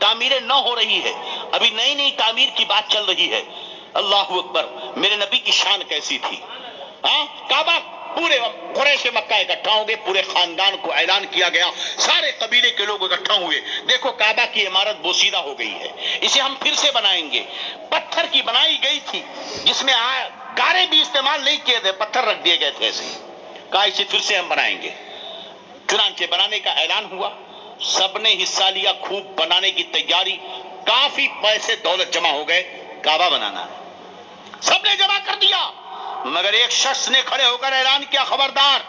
تعمیر نہ ہو رہی ہے، ابھی نئی نئی تعمیر کی بات چل رہی ہے. اللہ اکبر. میرے نبی کی شان کیسی تھی. کعبہ پورے قریش مکہ اکٹھا ہو گئے، پورے خاندان کو اعلان کیا گیا، سارے قبیلے کے لوگ اکٹھا ہوئے. دیکھو کعبہ کی عمارت بوسیدہ ہو گئی ہے، اسے ہم پھر سے بنائیں گے. پتھر کی بنائی گئی تھی جس میں گارے بھی استعمال نہیں کیے تھے، پتھر رکھ دیے گئے تھے ایسے. کہا اسے پھر سے ہم بنائیں گے. چنانچہ بنانے کا اعلان ہوا، سب نے حصہ لیا، خوب بنانے کی تیاری، کافی پیسے دولت جمع ہو گئے. کعبہ بنانا ہے، سب نے جمع کر دیا، مگر ایک شخص نے کھڑے ہو کر اعلان کیا، خبردار،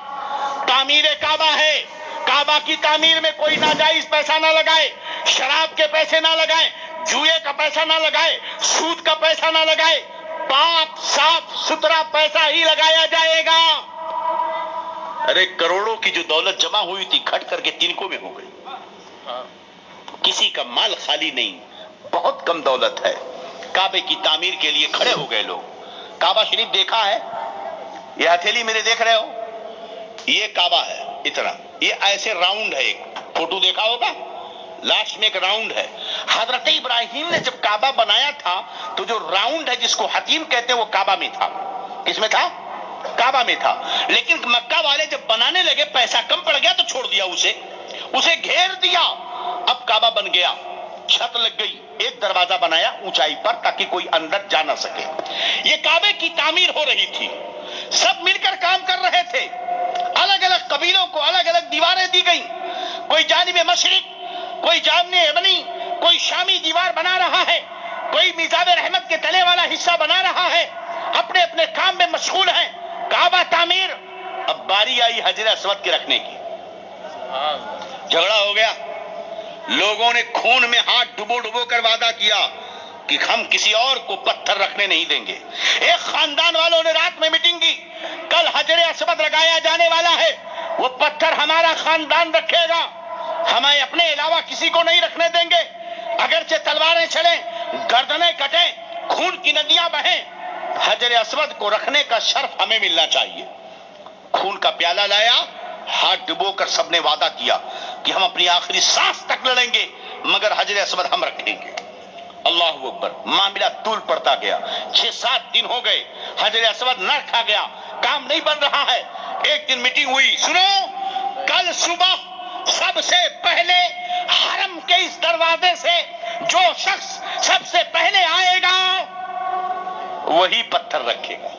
تعمیر کعبہ ہے، کعبہ کی تعمیر میں کوئی ناجائز پیسہ نہ لگائے، شراب کے پیسے نہ لگائے، جوئے کا پیسہ نہ لگائے، سود کا پیسہ نہ لگائے، پاک صاف ستھرا پیسہ ہی لگایا جائے گا. ارے کروڑوں کی جو دولت جمع ہوئی تھی کھٹ کر کے تنکوں میں ہو گئی، کسی کا مال خالی نہیں، بہت کم دولت ہے. کعبے کی تعمیر کے لیے کھڑے ہو گئے لوگ. کعبہ شریف دیکھا ہے، یہ ہتھیلی میرے دیکھ رہے ہو، یہ کعبہ ہے اتنا، یہ ایسے راؤنڈ ہے، ایک فوٹو دیکھا ہوگا، لاسٹ میں ایک راؤنڈ ہے. حضرت ابراہیم نے جب کعبہ بنایا تھا تو جو راؤنڈ ہے جس کو حتیم کہتے ہیں وہ کعبہ میں تھا. کس میں تھا؟ کعبہ میں تھا. لیکن مکہ والے جب بنانے لگے پیسہ کم پڑ گیا تو چھوڑ دیا اسے گھیر دیا. اب کعبہ بن گیا, چھت لگ گئی, ایک دروازہ بنایا اونچائی پر تاکہ کوئی اندر جا نہ سکے. یہ کعبے کی تعمیر ہو رہی تھی, سب مل کر کام کر رہے تھے. الگ الگ قبیلوں کو الگ الگ دیواریں دی گئی, کوئی جانب مشرق, کوئی جانب ابنی, کوئی شامی دیوار بنا رہا ہے, کوئی میزاب رحمت کے تلے والا حصہ بنا رہا ہے, اپنے اپنے کام میں مشغول ہیں. کعبہ تعمیر. اب باری آئی حجر اسود کے رکھنے کی. جھگڑا ہو گیا, لوگوں نے خون میں ہاتھ ڈبو ڈبو کر وعدہ کیا کہ ہم کسی اور کو پتھر رکھنے نہیں دیں گے. ایک خاندان والوں نے رات میں میٹنگ کی, کل حجر اسود لگایا جانے والا ہے, وہ پتھر ہمارا خاندان رکھے گا, ہمیں اپنے علاوہ کسی کو نہیں رکھنے دیں گے. اگرچہ تلواریں چلیں, گردنیں کٹیں, خون کی ندیاں بہیں, حجر اسود کو رکھنے کا شرف ہمیں ملنا چاہیے. خون کا پیالہ لایا, ہاتھ ڈبو کر سب نے وعدہ کیا کہ ہم اپنی آخری سانس تک لڑیں گے مگر حجر اسود ہم رکھیں گے. اللہ اکبر. معاملہ طول پڑتا گیا, 6-7 دن ہو گئے, حجر اسود نہ رکھا گیا, کام نہیں بن رہا ہے. ایک دن میٹنگ ہوئی, سنو کل صبح سب سے پہلے حرم کے اس دروازے سے جو شخص سب سے پہلے آئے گا وہی پتھر رکھے گا.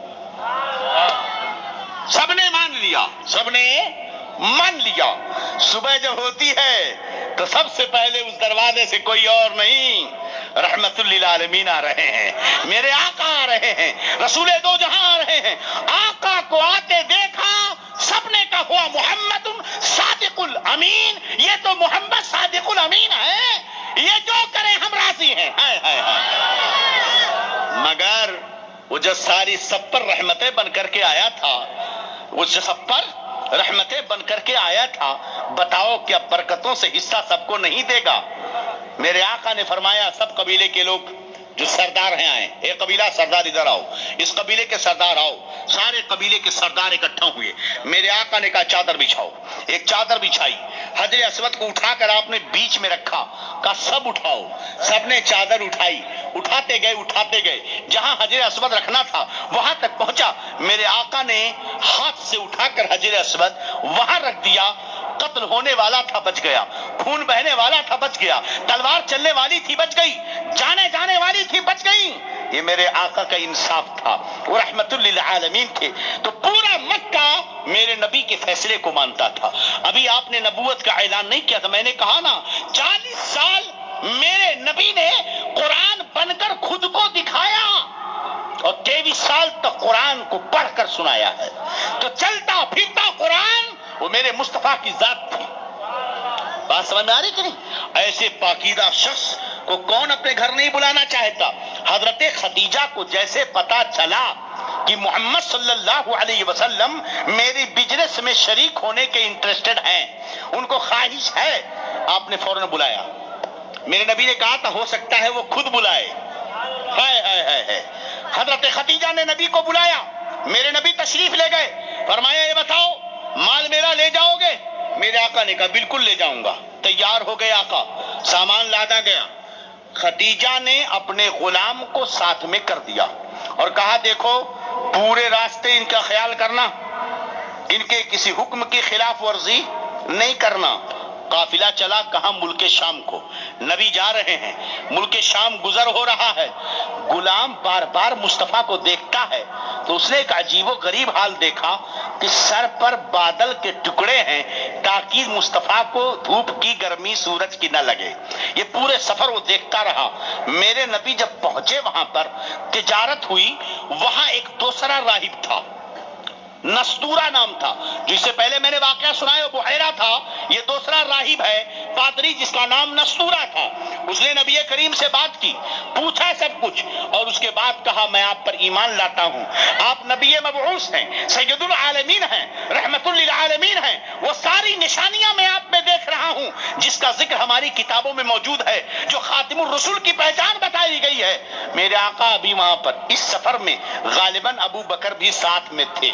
سب نے مان لیا, سب نے مان لیا. صبح جب ہوتی ہے تو سب سے پہلے اس دروازے سے کوئی اور نہیں, رحمت للعالمین آ رہے ہیں, میرے آقا آ رہے ہیں, رسول دو جہاں آ رہے ہیں. آقا کو آتے دیکھا, سب نے کہا ہوا محمد صادق الامین, یہ تو محمد صادق الامین ہے, یہ جو کرے ہم راضی ہیں. مگر وہ جو ساری سب پر رحمتیں بن کر کے آیا تھا, وہ جو سب پر رحمتیں بن کر کے آیا تھا, بتاؤ کیا برکتوں سے حصہ سب کو نہیں دے گا؟ میرے آقا نے فرمایا سب قبیلے کے لوگ جو سردار ہیں آئیں. ایک قبیلہ سردار ادھر آؤ, اس قبیلے کے سردار آؤ. سارے قبیلے کے سردار اکٹھا ہوئے. میرے آقا نے کہا چادر بچھاؤ. ایک چادر بچھائی, حجر اسود کو اٹھا کر آپ نے بیچ میں رکھا, کہا سب اٹھاؤ. سب نے چادر اٹھائی, اٹھاتے گئے, جہاں حجر اسود رکھنا تھا وہاں تک پہنچا. میرے آقا نے ہاتھ سے اٹھا کر حجر اسود وہاں رکھ دیا. قتل ہونے والا تھا بچ گیا, خون بہنے والا تھا بچ گیا, تلوار چلنے والی تھی بچ گئی, جانے والی تھی بچ گئی. یہ میرے آقا کا انصاف تھا, وہ رحمت للعالمین تھے. تو پورا مکہ میرے نبی کے فیصلے کو مانتا تھا. ابھی آپ نے نبوت کا اعلان نہیں کیا تھا, میں نے کہا نا 40 سال میرے نبی نے قرآن بن کر خود کو دکھایا اور 23 سال تک قرآن کو پڑھ کر سنایا ہے. تو چلتا پھرتا قرآن وہ میرے مصطفیٰ کی ذات تھی. بات سمجھ میں آ رہی کہ نہیں؟ ایسے پاکیزہ شخص کو کون اپنے گھر نہیں بلانا چاہتا؟ حضرت خدیجہ کو جیسے پتا چلا کہ محمد صلی اللہ علیہ وسلم میری بزنس میں شریک ہونے کے انٹرسٹڈ ہیں, ان کو خواہش ہے, آپ نے فوراً بلایا. میرے نبی نے کہا تھا ہو سکتا ہے وہ خود بلائے. حضرت خدیجہ نے نبی کو بلایا, میرے نبی تشریف لے گئے, فرمایا یہ بتاؤ مال میرا لے جاؤ گے؟ میرے آقا نے کہا بالکل لے جاؤں گا. تیار ہو گئے آقا, سامان لادا گیا. خدیجہ نے اپنے غلام کو ساتھ میں کر دیا اور کہا دیکھو پورے راستے ان کا خیال کرنا, ان کے کسی حکم کی خلاف ورزی نہیں کرنا. قافلہ چلا کہاں؟ ملک شام کو. نبی جا رہے ہیں, ملک شام گزر ہو رہا ہے. غلام بار بار مصطفیٰ کو دیکھتا ہے تو اس نے ایک عجیب و غریب حال دیکھا کہ سر پر بادل کے ٹکڑے ہیں تاکہ مصطفیٰ کو دھوپ کی گرمی سورج کی نہ لگے. یہ پورے سفر وہ دیکھتا رہا. میرے نبی جب پہنچے وہاں پر تجارت ہوئی, وہاں ایک دوسرا راہب تھا, نستورا نام تھا, جس سے پہلے میں نے واقعہ سنایا وہ بحیرہ تھا. یہ دوسرا راہب ہے پادری جس کا نام نستورا تھا. اس نے نبی کریم سے بات کی, پوچھا سب کچھ اور اس کے بعد کہا میں آپ پر ایمان لاتا ہوں, آپ نبی مبعوث ہیں, سید العالمین ہیں, رحمت للعالمین ہیں. وہ ساری نشانیاں میں آپ میں دیکھ رہا ہوں جس کا ذکر ہماری کتابوں میں موجود ہے, جو خاتم الرسول کی پہچان بتائی گئی ہے. میرے آقا ابھی وہاں پر اس سفر میں غالباً ابو بکر بھی ساتھ میں تھے.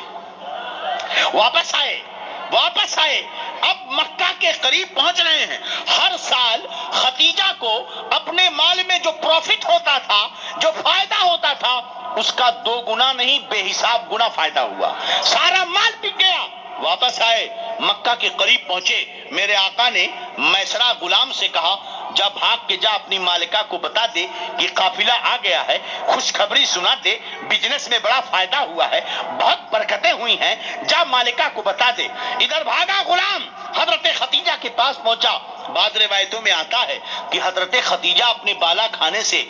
واپس آئے. اب مکہ کے قریب پہنچ رہے ہیں. ہر سال خدیجہ کو اپنے مال میں جو پروفٹ ہوتا تھا, جو فائدہ ہوتا ہوتا تھا اس کا 2 گنا نہیں بے حساب گنا فائدہ ہوا. سارا مال بک گیا. واپس آئے, مکہ کے قریب پہنچے, میرے آقا نے میسرہ غلام سے کہا جب بھاگ کے جا اپنی مالکہ کو بتا دے کہ قافلہ آ گیا ہے, خوشخبری سنا دے, بزنس میں بڑا فائدہ ہوا ہے, بہت برکتیں ہوئی ہیں, جا مالکہ کو بتا دے. ادھر بھاگا غلام, حضرت خدیجہ کے پاس پہنچا. بعض روایتوں میں آتا ہے کہ حضرت خدیجہ اپنے بالا کھانے سے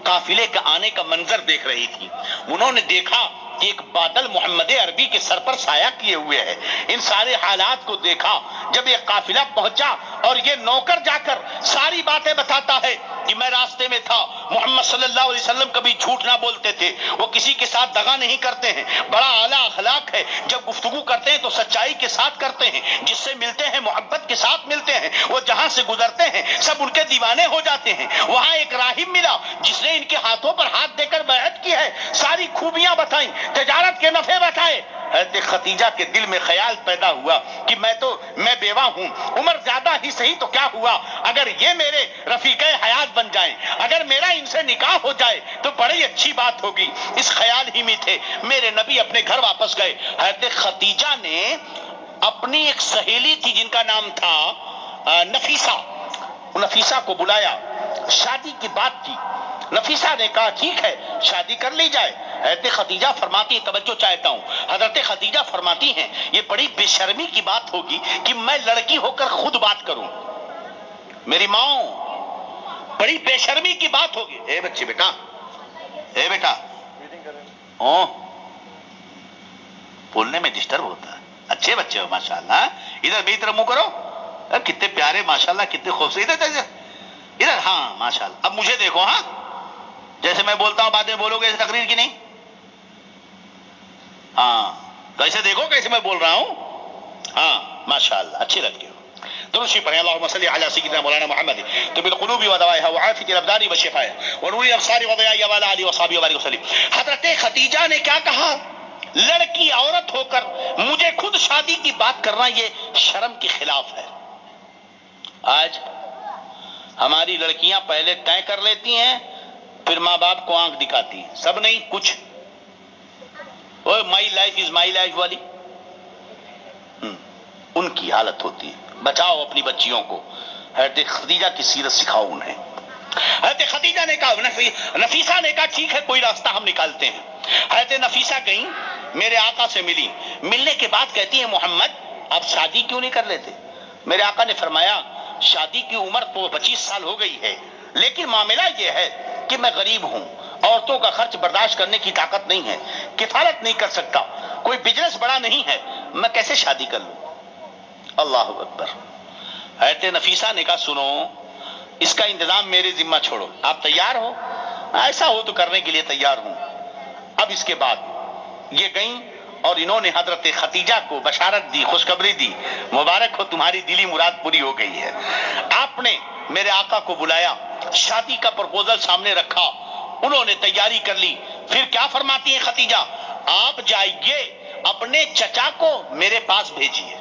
قافلے کا آنے کا منظر دیکھ رہی تھی. انہوں نے دیکھا کہ ایک بادل محمد عربی کے سر پر سایہ کیے ہوئے ہے. ان سارے حالات کو دیکھا. جب یہ قافلہ پہنچا اور یہ نوکر جا کر ساری باتیں بتاتا ہے کہ میں راستے میں تھا, محمد صلی اللہ علیہ وسلم کبھی جھوٹ نہ بولتے تھے, وہ کسی کے ساتھ دغا نہیں کرتے ہیں, بڑا اعلیٰ اخلاق ہے, جب گفتگو کرتے ہیں تو سچائی کے ساتھ کرتے ہیں, جس سے ملتے ہیں محبت کے ساتھ ملتے ہیں, وہ جہاں سے گزرتے ہیں سب ان کے دیوانے ہو جاتے ہیں. وہاں ایک راہب ملا جس نے ان کے ہاتھوں پر ہاتھ دے کر بیعت کی ہے, ساری خوبیاں بتائیں, تجارت کے نفع بتائے. حضرت خدیجہ کے دل میں خیال پیدا ہوا کہ میں بیوہ ہوں, عمر زیادہ ہی صحیح تو کیا ہوا, اگر یہ میرے رفیق حیات بن جائیں, اگر میرا ان سے نکاح ہو جائے تو بڑی اچھی بات ہوگی. اس خیال ہی میں تھے میرے نبی اپنے گھر واپس گئے. حضرت خدیجہ نے اپنی ایک سہیلی تھی جن کا نام تھا نفیسہ کو بلایا, شادی کی بات کی. نفیسہ نے کہا ٹھیک ہے شادی کر لی جائے. حضرت خدیجہ فرماتی, توجہ چاہتا ہوں, حضرت خدیجہ فرماتی ہیں یہ بڑی بے شرمی کی بات ہوگی کہ میں لڑکی ہو کر خود بات کروں. میری ماں, بڑی بے شرمی کی بات ہوگی. اے بچے بیٹا, اے بیٹا, بولنے میں ڈسٹرب ہوتا ہے. اچھے بچے ہو ماشاءاللہ. ادھر میری طرف منہ کرو, کتنے پیارے ماشاءاللہ, کتنے خوبصورت. ادھر ہاں ماشاءاللہ. اب مجھے دیکھو, ہاں جیسے میں بولتا ہوں باتیں بولو گے ایسے تقریر کی نہیں. ہاں کیسے دیکھو کیسے میں بول رہا ہوں. ہاں ماشاءاللہ اچھی لگتی ہو. درود پڑھیں اللهم صل علی سیدنا مولانا محمد طب القلوب ودوائها وعافیة الابدان وشفائها ونور الابصار وضیاء وعلى آلہ وصحبہ وبارک وسلم. حضرت خدیجہ نے کیا کہا, لڑکی عورت ہو کر مجھے خود شادی کی بات کرنا یہ شرم کے خلاف ہے. آج ہماری لڑکیاں پہلے طے کر لیتی ہیں پھر ماں باپ کو آنکھ دکھاتی ہیں, سب نہیں کچھ. My life is my life والی ان کی حالت ہوتی ہے. بچاؤ اپنی بچیوں کو. حضرت خدیجہ کی سیرت سکھاؤ انہیں. حضرت خدیجہ نے کہا, نفیسہ نے کہا ٹھیک ہے کوئی راستہ ہم نکالتے ہیں. حضرت نفیسہ گئیں, میرے آقا سے ملی. ملنے کے بعد کہتی ہیں محمد آپ شادی کیوں نہیں کر لیتے. میرے آقا نے فرمایا شادی کی عمر تو 25 سال ہو گئی ہے, لیکن معاملہ یہ ہے کہ میں غریب ہوں, عورتوں کا خرچ برداشت کرنے کی طاقت نہیں ہے, کفالت نہیں کر سکتا, کوئی بزنس بڑا نہیں ہے, میں کیسے شادی کر لوں. اللہ اکبر. حضرت نفیسہ نے کہا سنو اس کا انتظام میرے ذمہ چھوڑو, آپ تیار ہو. ایسا ہو تو کرنے کے لیے تیار ہوں. اب اس کے بعد یہ گئیں اور انہوں نے حضرت خدیجہ کو بشارت دی, خوشخبری دی, مبارک ہو تمہاری دلی مراد پوری ہو گئی ہے. آپ نے میرے آقا کو بلایا, شادی کا پرپوزل سامنے رکھا, انہوں نے تیاری کر لی. پھر کیا فرماتی ہیں خدیجہ, آپ جائیے اپنے چچا کو میرے پاس بھیجیے.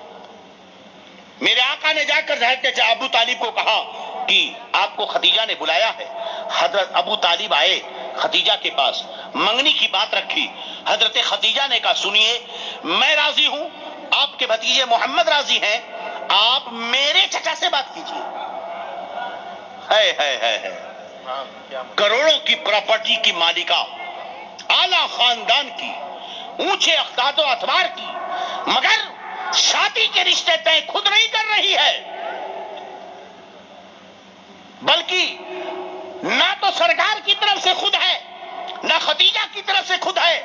میرے آقا نے جا کر حضرت ابو طالب کو کہا کہ آپ کو خدیجہ نے بلایا ہے. حضرت ابو طالب آئے خدیجہ کے پاس, منگنی کی بات رکھی. حضرت خدیجہ نے کہا سنیے میں راضی ہوں, آپ کے بھتیجے محمد راضی ہیں, آپ میرے چچا سے بات کیجیے. ہے کروڑوں کی پراپرٹی کی مالکہ, اعلیٰ خاندان کی, اونچے اقدار و اعتبار کی, مگر شادی کے رشتے طے خود نہیں کر رہی ہے, بلکہ نہ تو سرکار کی طرف سے خود ہے نہ خدیجہ کی طرف سے خود ہے,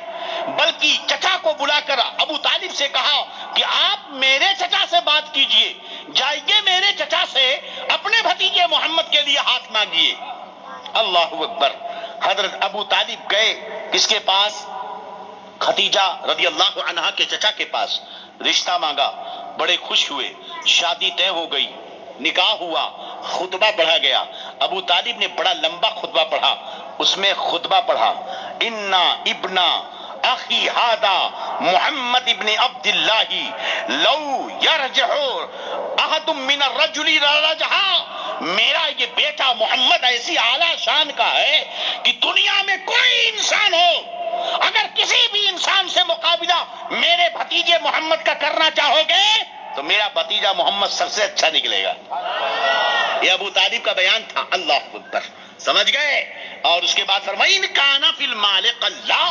بلکہ چچا کو بلا کر ابو طالب سے کہا کہ آپ میرے چچا سے بات کیجئے, جائیے میرے چچا سے اپنے بھتیجے محمد کے لیے ہاتھ مانگیے. اللہ اکبر. حضرت ابو طالب گئے کس کے پاس, خدیجہ رضی اللہ عنہا کے چچا کے پاس, رشتہ مانگا, بڑے خوش ہوئے, شادی طے ہو گئی, نکاح ہوا, خطبہ پڑھا گیا. ابو طالب نے بڑا لمبا خطبہ پڑھا, اس میں خطبہ پڑھا انا ابنا اخی ہادا محمد ابن عبد اللہ لو یرجع احد من الرجل رجعا میرا یہ بیٹا محمد ایسی اعلیٰ شان کا ہے کہ دنیا میں کوئی انسان ہو، اگر کسی بھی انسان سے مقابلہ میرے بھتیجے محمد کا کرنا چاہو گے تو میرا بھتیجا محمد سب سے اچھا نکلے گا۔ یہ ابو طالب کا بیان تھا۔ اللہ اکبر، سمجھ گئے؟ اور اس کے بعد فرمایا ان کان فی المال قلہ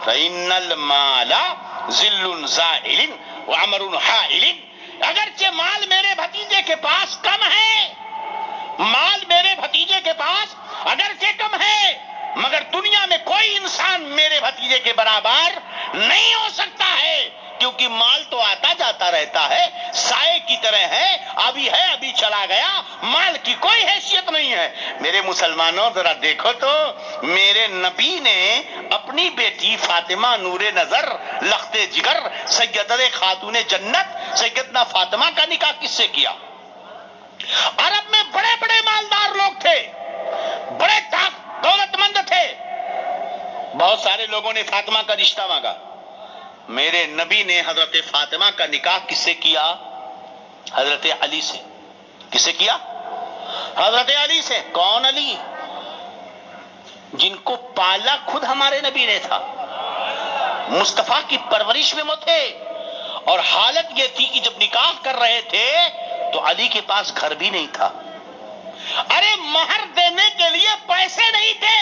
فإن المال ذل زائل وعمر حائل، اگرچہ مال میرے بھتیجے کے پاس کم ہے، مال میرے بھتیجے کے پاس اگرچہ کم ہے، مگر دنیا میں کوئی انسان میرے بھتیجے کے برابر نہیں ہو سکتا ہے، کیونکہ مال تو آتا جاتا رہتا ہے، سائے کی طرح ہے، ابھی ہے ابھی چلا گیا، مال کی کوئی حیثیت نہیں ہے۔ میرے مسلمانوں ذرا دیکھو تو، میرے نبی نے اپنی بیٹی فاطمہ نور نظر لخت جگر سیدہ خاتون جنت سیدنا فاطمہ کا نکاح کس سے کیا؟ عرب میں بڑے بڑے مالدار لوگ تھے، بڑے دولت مند تھے، بہت سارے لوگوں نے فاطمہ کا رشتہ مانگا، میرے نبی نے حضرت فاطمہ کا نکاح کس سے کیا؟ حضرت علی سے۔ کس سے کیا؟ حضرت علی سے۔ کون علی؟ جن کو پالا خود ہمارے نبی نے تھا، مصطفیٰ کی پرورش میں وہ تھے، اور حالت یہ تھی کہ جب نکاح کر رہے تھے تو علی کے پاس گھر بھی نہیں تھا، ارے مہر دینے کے لیے پیسے نہیں تھے،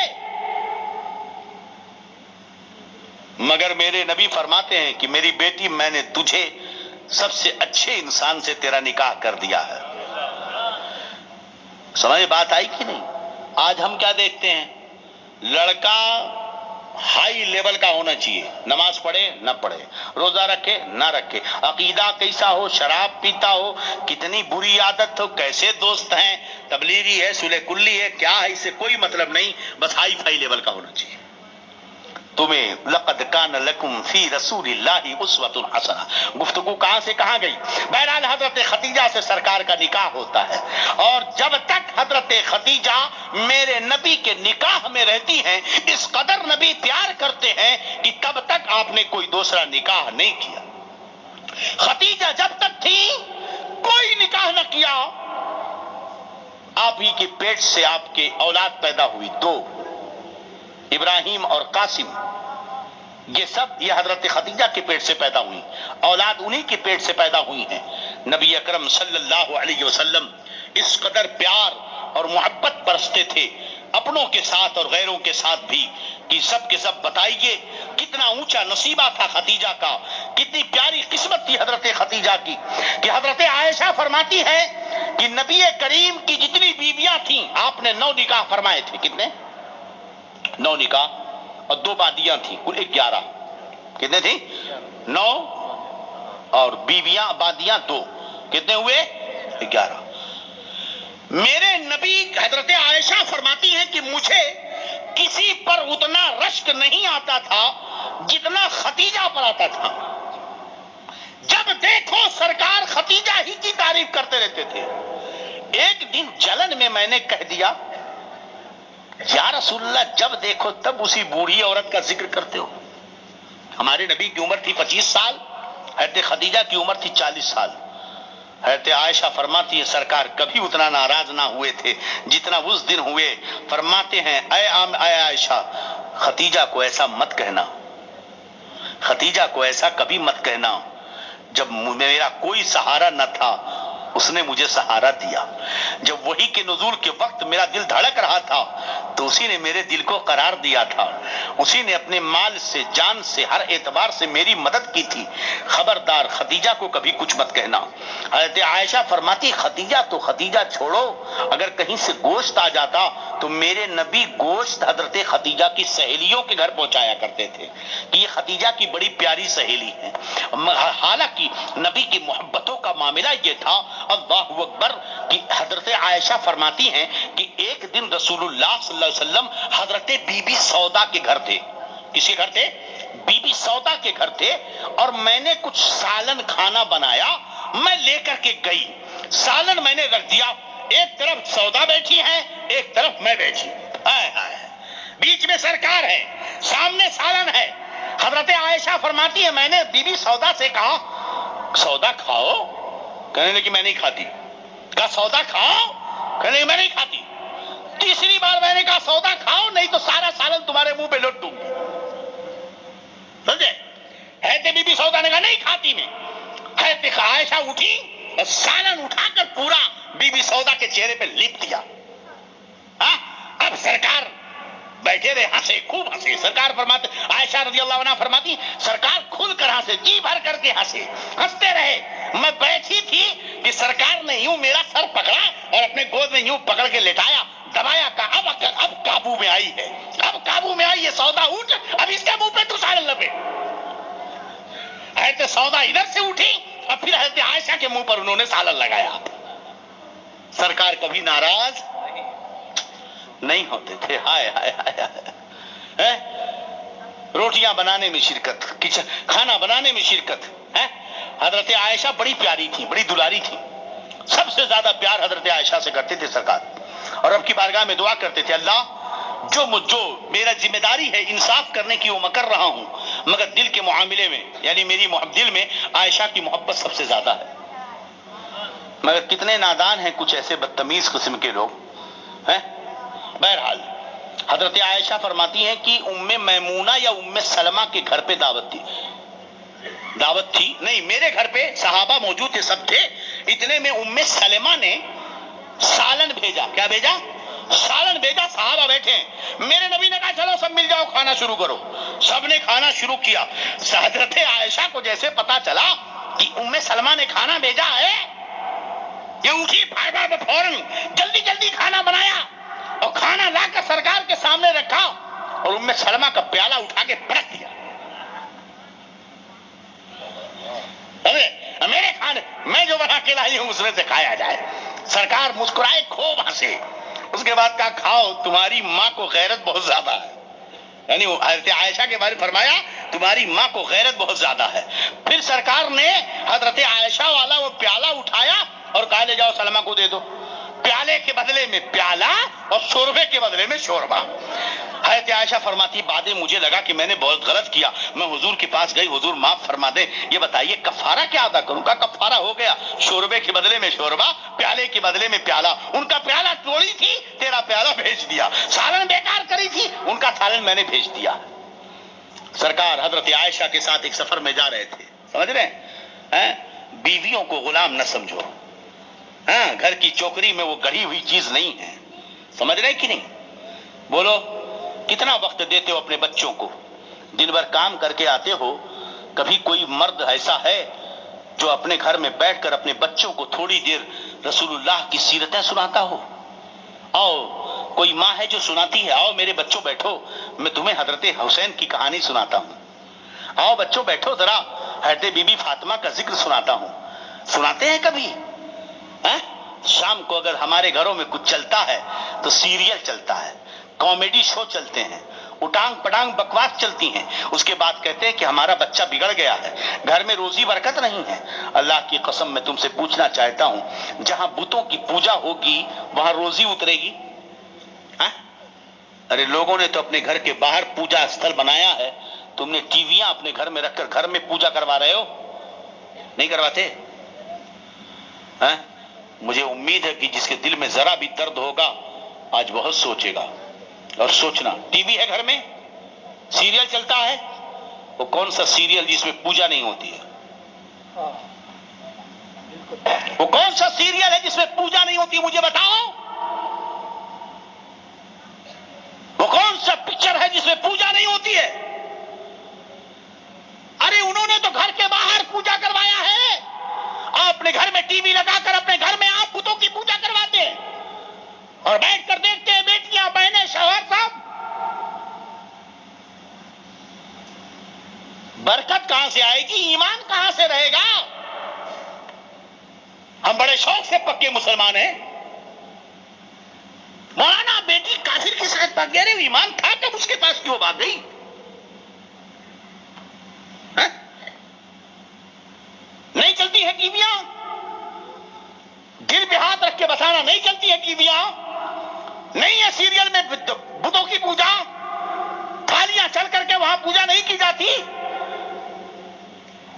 مگر میرے نبی فرماتے ہیں کہ میری بیٹی میں نے تجھے سب سے اچھے انسان سے تیرا نکاح کر دیا ہے۔ سمجھ بات آئی کہ نہیں؟ آج ہم کیا دیکھتے ہیں؟ لڑکا ہائی لیول کا ہونا چاہیے، نماز پڑھے نہ پڑھے، روزہ رکھے نہ رکھے، عقیدہ کیسا ہو، شراب پیتا ہو، کتنی بری عادت ہو، کیسے دوست ہیں، تبلیغی ہے، سلح کلی ہے، کیا ہے، اس سے کوئی مطلب نہیں، بس ہائی فائی لیول کا ہونا چاہیے۔ تمہیں لقد کان لکم فی رسول اللہ اسوۃ حسنہ، گفتگو کہاں سے کہاں گئی؟ بہرحال حضرت خدیجہ سے سرکار کا نکاح ہوتا ہے، اور جب تک حضرت خدیجہ میرے نبی کے نکاح میں رہتی ہیں، اس قدر نبی پیار کرتے ہیں کہ تب تک آپ نے کوئی دوسرا نکاح نہیں کیا۔ خدیجہ جب تک تھی کوئی نکاح نہ کیا، آپ ہی کے پیٹ سے آپ کے اولاد پیدا ہوئی، دو، ابراہیم اور قاسم، یہ حضرت خدیجہ کے پیٹ سے پیدا ہوئی، اولاد انہی کے پیٹ سے پیدا ہوئی ہیں۔ نبی اکرم صلی اللہ علیہ وسلم اس قدر پیار اور محبت برستے تھے اپنوں کے ساتھ اور غیروں کے ساتھ بھی کہ سب کے سب بتائیے کتنا اونچا نصیبہ تھا خدیجہ کا، کتنی پیاری قسمت تھی حضرت خدیجہ کی، کہ حضرت عائشہ فرماتی ہے کہ نبی کریم کی جتنی بیویاں تھیں آپ نے 9 نکاح فرمائے تھے۔ کتنے؟ 9 نکاح، اور 2 بادیاں تھیں، کل 11۔ کتنے تھیں؟ 9، اور بیویاں بادیاں 2، کتنے ہوئے؟ 11۔ میرے نبی حضرت عائشہ فرماتی ہیں کہ مجھے کسی پر اتنا رشک نہیں آتا تھا جتنا خدیجہ پر آتا تھا، جب دیکھو سرکار خدیجہ ہی کی تعریف کرتے رہتے تھے۔ ایک دن جلن میں میں نے کہہ دیا یا رسول اللہ جب دیکھو تب اسی بوڑھی عورت کا ذکر کرتے ہو۔ ہمارے نبی کی عمر تھی 25 سال، حضرت خدیجہ کی عمر تھی 40 سال۔ حضرت عائشہ فرماتی ہے سرکار کبھی اتنا ناراض نہ ہوئے تھے جتنا اس دن ہوئے۔ فرماتے ہیں اے عائشہ خدیجہ کو ایسا مت کہنا، خدیجہ کو ایسا کبھی مت کہنا، جب میرا کوئی سہارا نہ تھا اس نے مجھے سہارا دیا، جب وحی کے نزول کے وقت میرا دل دھڑک رہا تھا تو اسی نے میرے دل کو قرار دیا تھا، اسی نے اپنے مال سے جان سے ہر اعتبار سے میری مدد کی تھی۔ خبردار خدیجہ کو کبھی کچھ مت کہنا۔ حضرت عائشہ فرماتی خدیجہ تو خدیجہ چھوڑو، اگر کہیں سے گوشت آ جاتا تو میرے نبی گوشت حضرت خدیجہ کی سہیلیوں کے گھر پہنچایا کرتے تھے کہ یہ خدیجہ کی بڑی پیاری سہیلی ہے۔ حالانکہ نبی کی محبتوں کا معاملہ یہ تھا اللہ اکبر کہ حضرت عائشہ فرماتی ہیں کہ ایک دن رسول اللہ صلی اللہ علیہ وسلم حضرت بی بی سودا کے گھر تھے۔ کس کے گھر تھے؟ بی بی سودا کے گھر تھے، اور میں نے کچھ سالن کھانا بنایا، میں لے کر کے گئی، سالن میں نے رکھ دیا، ایک طرف سودا بیٹھی ہے ایک طرف میں بیٹھی، بیچ میں سرکار ہے، سامنے سالن ہے۔ حضرت عائشہ فرماتی ہے میں نے بی بی سودا سے کہا سودا کھاؤ، کہنے لگی میں نہیں کھاتی، کہا سودا کھاؤ، کہ نہیں میں نہیں کھاتی. تیسری بار میں نے کہا سودا کھاؤ نہیں تو سارا سالن تمہارے منہ پہ لوٹ دوں گی. سمجھے؟ حضرت بی بی سودا نے کہا نہیں کھاتی میں. حضرت عائشہ اٹھی اور سالن اٹھا کر پورا بی بی سودا کے چہرے پہ لیپ دیا. اب سرکار بیٹھے رہے, ہنسے, خوب ہنسے. سرکار فرماتے, عائشہ رضی اللہ عنہ فرماتی, سرکار کھل کر ہنسے, جی بھر کر کے ہنسے, ہنستے رہے. میں بیٹھی تھی کہ سرکار نے یوں میرا سر پکڑا اور اپنے گود میں یوں پکڑ کے لٹایا, دبایا, کہا اب قابو میں آئی ہے, اب قابو میں آئی ہے سودا, اٹھ, اب اس کے منہ پہ تو سالن لپیٹ. حضرت سودا ادھر سے اٹھی اور پھر حضرت عائشہ کے منہ پر انہوں نے سالن لگایا. سرکار کبھی ناراض نہیں ہوتے تھے. ہائے ہائے ہائے ہائے. روٹیاں بنانے میں شرکت, کھانا بنانے میں شرکت. حضرت عائشہ بڑی پیاری تھی, بڑی دلاری تھی. سب سے زیادہ پیار حضرت عائشہ سے کرتے تھے سرکار, اور رب کی بارگاہ میں دعا کرتے تھے, اللہ جو میرا ذمہ داری ہے انصاف کرنے کی وہ میں کر رہا ہوں, مگر دل کے معاملے میں یعنی میری دل میں عائشہ کی محبت سب سے زیادہ ہے. مگر کتنے نادان ہیں کچھ ایسے بدتمیز قسم کے لوگ ہیں. بہرحال حضرت عائشہ فرماتی ہیں کہ ام میمونہ یا ام سلمہ کے گھر پہ دعوت تھی نہیں, میرے گھر پہ صحابہ موجود تھے, سب تھے. اتنے میں ام سلمہ نے سالن بھیجا. کیا بھیجا؟ سالن بھیجا. صحابہ بیٹھے ہیں, میرے نبی نے کہا چلو سب مل جاؤ کھانا شروع کرو. سب نے کھانا شروع کیا. حضرت عائشہ کو جیسے پتا چلا کہ ام سلمہ نے کھانا بھیجا ہے, یہ اٹھی فوراً جلدی جلدی کھانا بنایا اور کھانا لا کر سرکار کے سامنے رکھا اور ام سلمہ کا پیالہ اٹھا کے پٹک دیا. میرے کھانے میں جو بنا کے لائی ہوں اس میں سے کھایا جائے. سرکار مسکرائے, خوب ہنسے. اس کے بعد کہا کھاؤ, تمہاری ماں کو غیرت بہت زیادہ ہے. یعنی حضرت عائشہ کے بارے میں فرمایا تمہاری ماں کو غیرت بہت زیادہ ہے. پھر سرکار نے حضرت عائشہ والا وہ پیالہ اٹھایا اور کہا لے جاؤ سلمہ کو دے دو. پیالے کے بدلے میں پیالہ اور شوربے کے بدلے میں شوربہ. حضرت عائشہ فرماتی بعدیں مجھے لگا کہ میں نے بہت غلط کیا, میں حضور کے پاس گئی, حضور معاف فرما دیں, یہ بتائیے کفارہ کیا ادا کروں. کا کفارہ ہو گیا, شوربے کے بدلے میں شوربہ, پیالے کے بدلے میں پیالہ. ان کا پیالہ توڑی تھی, تیرا پیالہ بھیج دیا. سالن بیکار کری تھی, ان کا سالن میں نے بھیج دیا. سرکار حضرت عائشہ کے ساتھ ایک سفر میں جا رہے تھے, سمجھ رہے ہیں. بیویوں کو غلام نہ سمجھو, گھر کی چوکری میں وہ گڑھی ہوئی چیز نہیں ہے. سمجھ رہے کہ نہیں؟ بولو کتنا وقت دیتے ہو اپنے بچوں کو, دن بھر کام کر کے آتے ہو, کبھی کوئی مرد ایسا ہے جو اپنے گھر میں بیٹھ کر اپنے بچوں کو تھوڑی دیر رسول اللہ کی سیرتیں سناتا ہو؟ آؤ, کوئی ماں ہے جو سناتی ہے, آؤ میرے بچوں بیٹھو, میں تمہیں حضرت حسین کی کہانی سناتا ہوں. آؤ بچوں بیٹھو ذرا, حضرت بی بی فاطمہ کا ذکر سناتا ہوں. سناتے ہیں کبھی؟ شام کو اگر ہمارے گھروں میں کچھ چلتا ہے تو سیریل چلتا ہے, کامیڈی شو چلتے ہیں, اٹانگ پٹانگ بکواس چلتی ہیں. اس کے بعد کہتے ہیں کہ ہمارا بچہ بگڑ گیا ہے, گھر میں روزی برکت نہیں ہے. اللہ کی قسم میں تم سے پوچھنا چاہتا ہوں, جہاں بتوں کی پوجا ہوگی وہاں روزی اترے گی؟ ارے لوگوں نے تو اپنے گھر کے باہر پوجا استھل بنایا ہے, تم نے ٹی ویاں اپنے گھر میں رکھ کر گھر میں پوجا کروا رہے ہو. نہیں کرواتے؟ مجھے امید ہے کہ جس کے دل میں ذرا بھی درد ہوگا آج بہت سوچے گا. اور سوچنا, ٹی وی ہے گھر میں, سیریل چلتا ہے, وہ کون سا سیریل جس میں پوجا نہیں ہوتی ہے؟ وہ کون سا سیریل ہے جس میں پوجا نہیں ہوتی, مجھے بتاؤ. وہ کون سا پکچر ہے جس میں پوجا نہیں ہوتی ہے؟ ارے انہوں نے تو گھر کے باہر پوجا کروایا ہے, آپ اپنے گھر میں ٹی وی لگا کر اپنے گھر میں آپ بتوں کی پوجا کرواتے ہیں اور بیٹھ کر دیکھتے ہیں بیٹیاں, بہنیں, شوہر صاحب. برکت کہاں سے آئے گی, ایمان کہاں سے رہے گا؟ ہم بڑے شوق سے پکے مسلمان ہیں. مولانا بیٹی کافر کے ساتھ بھاگ گیا, ایمان تھا تب اس کے پاس کیوں بھاگ گئی؟ نہیں چلتی ہے ٹی ویاں, دل پہ ہاتھ رکھ کے بتانا, نہیں چلتی ہے ٹی ویاں, نہیں ہے سیریل میں بتوں کی پوجا, تھالیاں چل کر کے وہاں پوجا نہیں کی جاتی,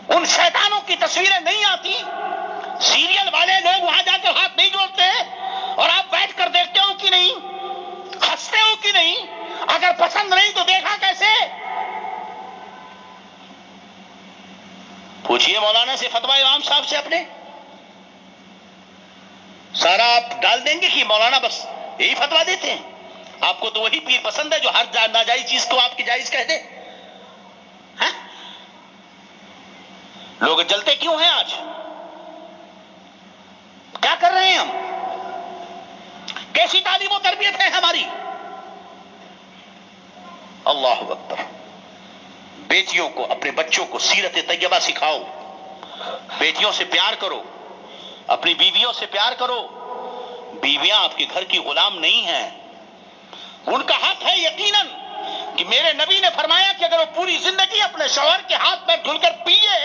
ان شیطانوں کی تصویریں نہیں آتی, سیریل والے لوگ وہاں جا کر ہاتھ نہیں جوڑتے, اور آپ بیٹھ اگر پسند نہیں تو دیکھا کیسے؟ پوچھئے مولانا سے فتویٰ امام صاحب سے اپنے، سارا آپ ڈال دیں گے کہ مولانا بس یہی فتویٰ دیتے ہیں؟ آپ کو تو وہی پیر پسند ہے جو ہر ناجائز چیز کو آپ کی جائز کہہ دے. ہاں؟ لوگ جلتے کیوں ہیں آج؟ کیا کر رہے ہیں ہم؟ کیسی تعلیم و تربیت ہے ہماری؟ اللہ اکبر. بیٹیوں کو، اپنے بچوں کو سیرت طیبہ سکھاؤ. بیٹیوں سے پیار کرو، اپنی بیویوں سے پیار کرو. بیویاں آپ کے گھر کی غلام نہیں ہیں. ان کا حق ہے یقیناً کہ میرے نبی نے فرمایا کہ اگر وہ پوری زندگی اپنے شوہر کے ہاتھ پیر دھل کر پیے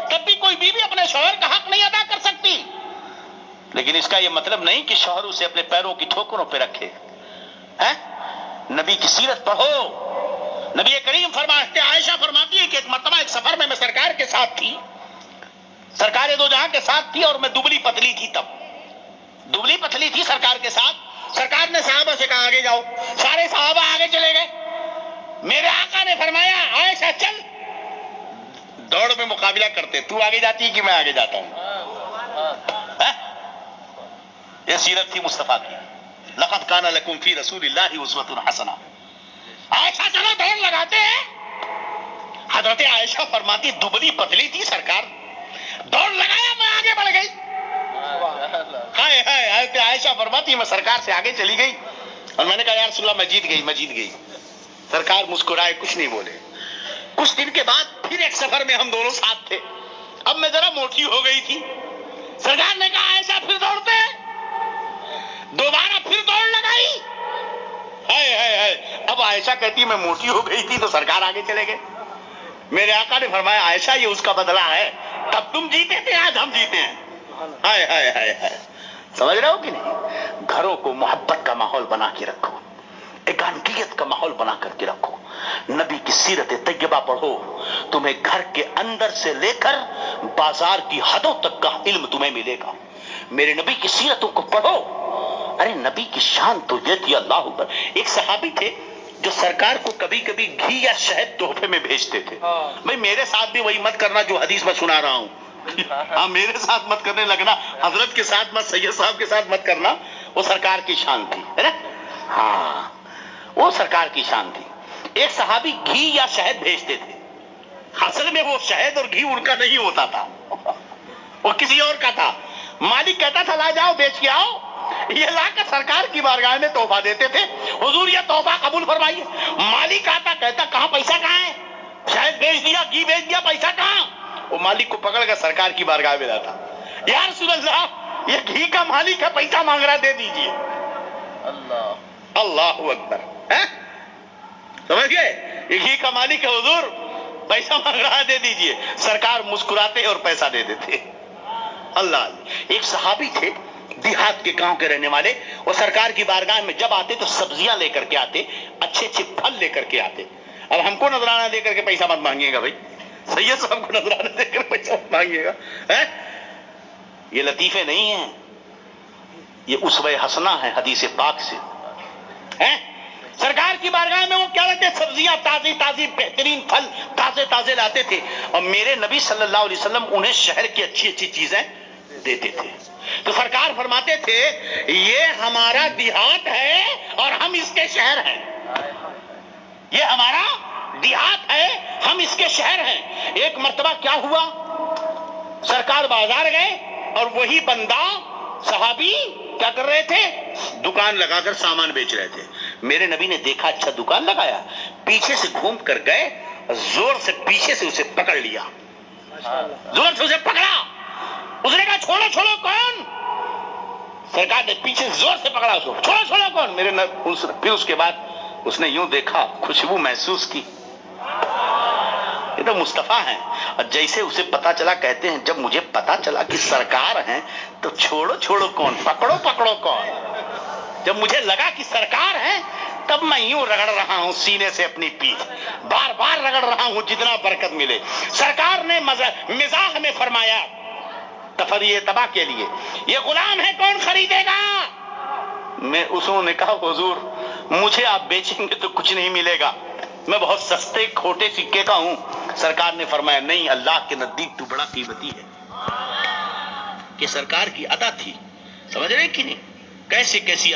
تب بھی کوئی بیوی اپنے شوہر کا حق نہیں ادا کر سکتی. لیکن اس کا یہ مطلب نہیں کہ شوہر اسے اپنے پیروں کی ٹھوکروں پہ رکھے. نبی کی سیرت پڑھو. نبی کریم فرماتے، عائشہ فرماتی ہے کہ ایک مرتبہ ایک سفر میں سرکار کے ساتھ تھی، سرکار دو جہاں کے ساتھ تھی، اور میں دبلی پتلی تھی. تب دبلی پتلی تھی سرکار کے ساتھ. سرکار نے صحابہ سے کہا آگے جاؤ. سارے صحابہ آگے چلے گئے. میرے آقا نے فرمایا عائشہ چل. دوڑ میں مقابلہ کرتے، تو آگے جاتی ہے کہ میں آگے جاتا ہوں. یہ سیرت تھی مصطفیٰ کی. لقد کان لکم فی رسول اللہ اسوۃ حسنہ. عائشہ چلو دوڑ لگاتے ہیں. حضرت عائشہ فرماتی دبلی پتلی تھی، سرکار دوڑ لگایا، میں آگے بڑھ گئی. ہائے ہائے. حضرت عائشہ فرماتی میں سرکار سے آگے چلی گئی اور میں نے کہا یا رسول اللہ میں جیت گئی، میں جیت گئی. سرکار مسکرائے، کچھ نہیں بولے. کچھ دن کے بعد پھر ایک سفر میں ہم دونوں ساتھ تھے. اب میں ذرا موٹی ہو گئی تھی. سرکار نے کہا عائشہ پھر دوڑتے ہیں. دوبارہ پھر دوڑ لگائی. ہائے ہائے ہائے. اب عائشہ کہتی میں موٹی ہو گئی تھی تو سرکار آگے چلے گئے. میرے آقا نے فرمایا عائشہ یہ اس کا بدلہ ہے، تب تم جیتے تھے، آج ہم جیتے ہیں. ہائے ہائے ہائے ہائے. سمجھ رہے ہو کہ نہیں؟ گھروں کو محبت کا ماحول بنا کے رکھو، ایکانگیت کا ماحول بنا کر کے رکھو. نبی کی سیرت طیبہ پڑھو. تمہیں گھر کے اندر سے لے کر بازار کی حدوں تک کا علم تمہیں ملے گا. میرے نبی کی سیرتوں کو پڑھو. ارے نبی کی شان تو یہ تھی اللہ اکبر. ایک صحابی تھے جو سرکار کو کبھی کبھی گھی یا شہد تحفے میں بھیجتے تھے. بھائی میرے ساتھ بھی وہی مت کرنا جو حدیث میں سنا رہا ہوں. ہاں میرے ساتھ مت کرنے لگنا، حضرت کے ساتھ مت، سید صاحب کے ساتھ مت کرنا. وہ سرکار کی شان تھی، ہے نا؟ ہاں وہ سرکار کی شان تھی. ایک صحابی گھی یا شہد بھیجتے تھے. اصل میں وہ شہد اور گھی ان کا نہیں ہوتا تھا، وہ کسی اور کا تھا. مالک کہتا تھا لا جاؤ بیچ کے آؤ. یہ لا کر سرکار کی بارگاہ میں تحفہ دیتے تھے. حضور یہ تحفہ قبول فرمائیے. مالک آتا کہتا کہاں پیسہ کہاں ہے؟ شہد بیچ دیا، گھی بیچ دیا، پیسہ کہاں؟ وہ مالک کو پکڑ کر سرکار کی بارگاہ میں لاتا. یا رسول اللہ یہ گھی کا مالک ہے، پیسہ مانگ رہا، دے دیجیے. اللہ اکبر. سمجھ گئے؟ یہ گھی کا مالک ہے حضور، پیسہ مانگ رہا، دے دیجیے. سرکار مسکراتے اور پیسہ دے دیتے. اللہ. ایک صحابی تھے دیہات کے گاؤں کے رہنے والے. وہ سرکار کی بارگاہ میں جب آتے تو سبزیاں لے کر کے آتے، اچھے اچھے پھل لے کر کے آتے. اب ہم کو نذرانہ دے کر کے پیسہ مت مانگیے گا بھائی، سید صاحب کو نذرانہ دے کر پیسہ مت مانگیے گا. یہ لطیفے نہیں ہیں، یہ اسوہ حسنہ ہے حدیث پاک سے. سرکار کی بارگاہ میں وہ کیا لاتے؟ سبزیاں تازی تازی بہترین پھل تازے تازے لاتے تھے. اور میرے نبی صلی اللہ علیہ وسلم انہیں شہر کی اچھی اچھی چیزیں دیتے تھے. تو سرکار فرماتے تھے یہ ہمارا دیہات ہے اور ہم اس کے شہر ہیں. یہ ہمارا دیہات ہے، ہم اس کے شہر ہیں. ایک مرتبہ کیا ہوا، سرکار بازار گئے اور وہی بندہ صحابی کیا کر رہے تھے؟ دکان لگا کر سامان بیچ رہے تھے. میرے نبی نے دیکھا اچھا دکان لگایا، پیچھے سے گھوم کر گئے، زور سے پیچھے سے اسے پکڑ لیا، زور سے اسے پکڑا. اس نے کہا چھوڑو چھوڑو. کون؟ سرکار نے پیچھے زور سے پکڑا اس کو. چھوڑو چھوڑو کون؟ پھر اس کے بعد اس نے یوں دیکھا، خوشبو محسوس کی، یہ تو مصطفیٰ ہیں. اور جیسے اسے پتا چلا، کہتے ہیں جب مجھے پتا چلا کہ سرکار ہیں تو چھوڑو چھوڑو کون، پکڑو پکڑو کون. جب مجھے لگا کہ سرکار ہیں تب میں یوں رگڑ رہا ہوں سینے سے اپنی پیٹھ، بار بار رگڑ رہا ہوں جتنا برکت ملے. سرکار نے مزاح میں فرمایا تفریح تباہ کے لیے، یہ غلام ہے کون خریدے گا؟ میں اسوں نے کہا حضور مجھے آپ بیچیں گے تو کچھ نہیں ملے گا، میں بہت سستے کھوٹے سکے کا ہوں۔ سرکار نے فرمایا نہیں، اللہ کے نزدیک تو بڑا قیمتی ہے۔ کہ سرکار کی عطا تھی، سمجھ رہے کہ نہیں؟ کیسی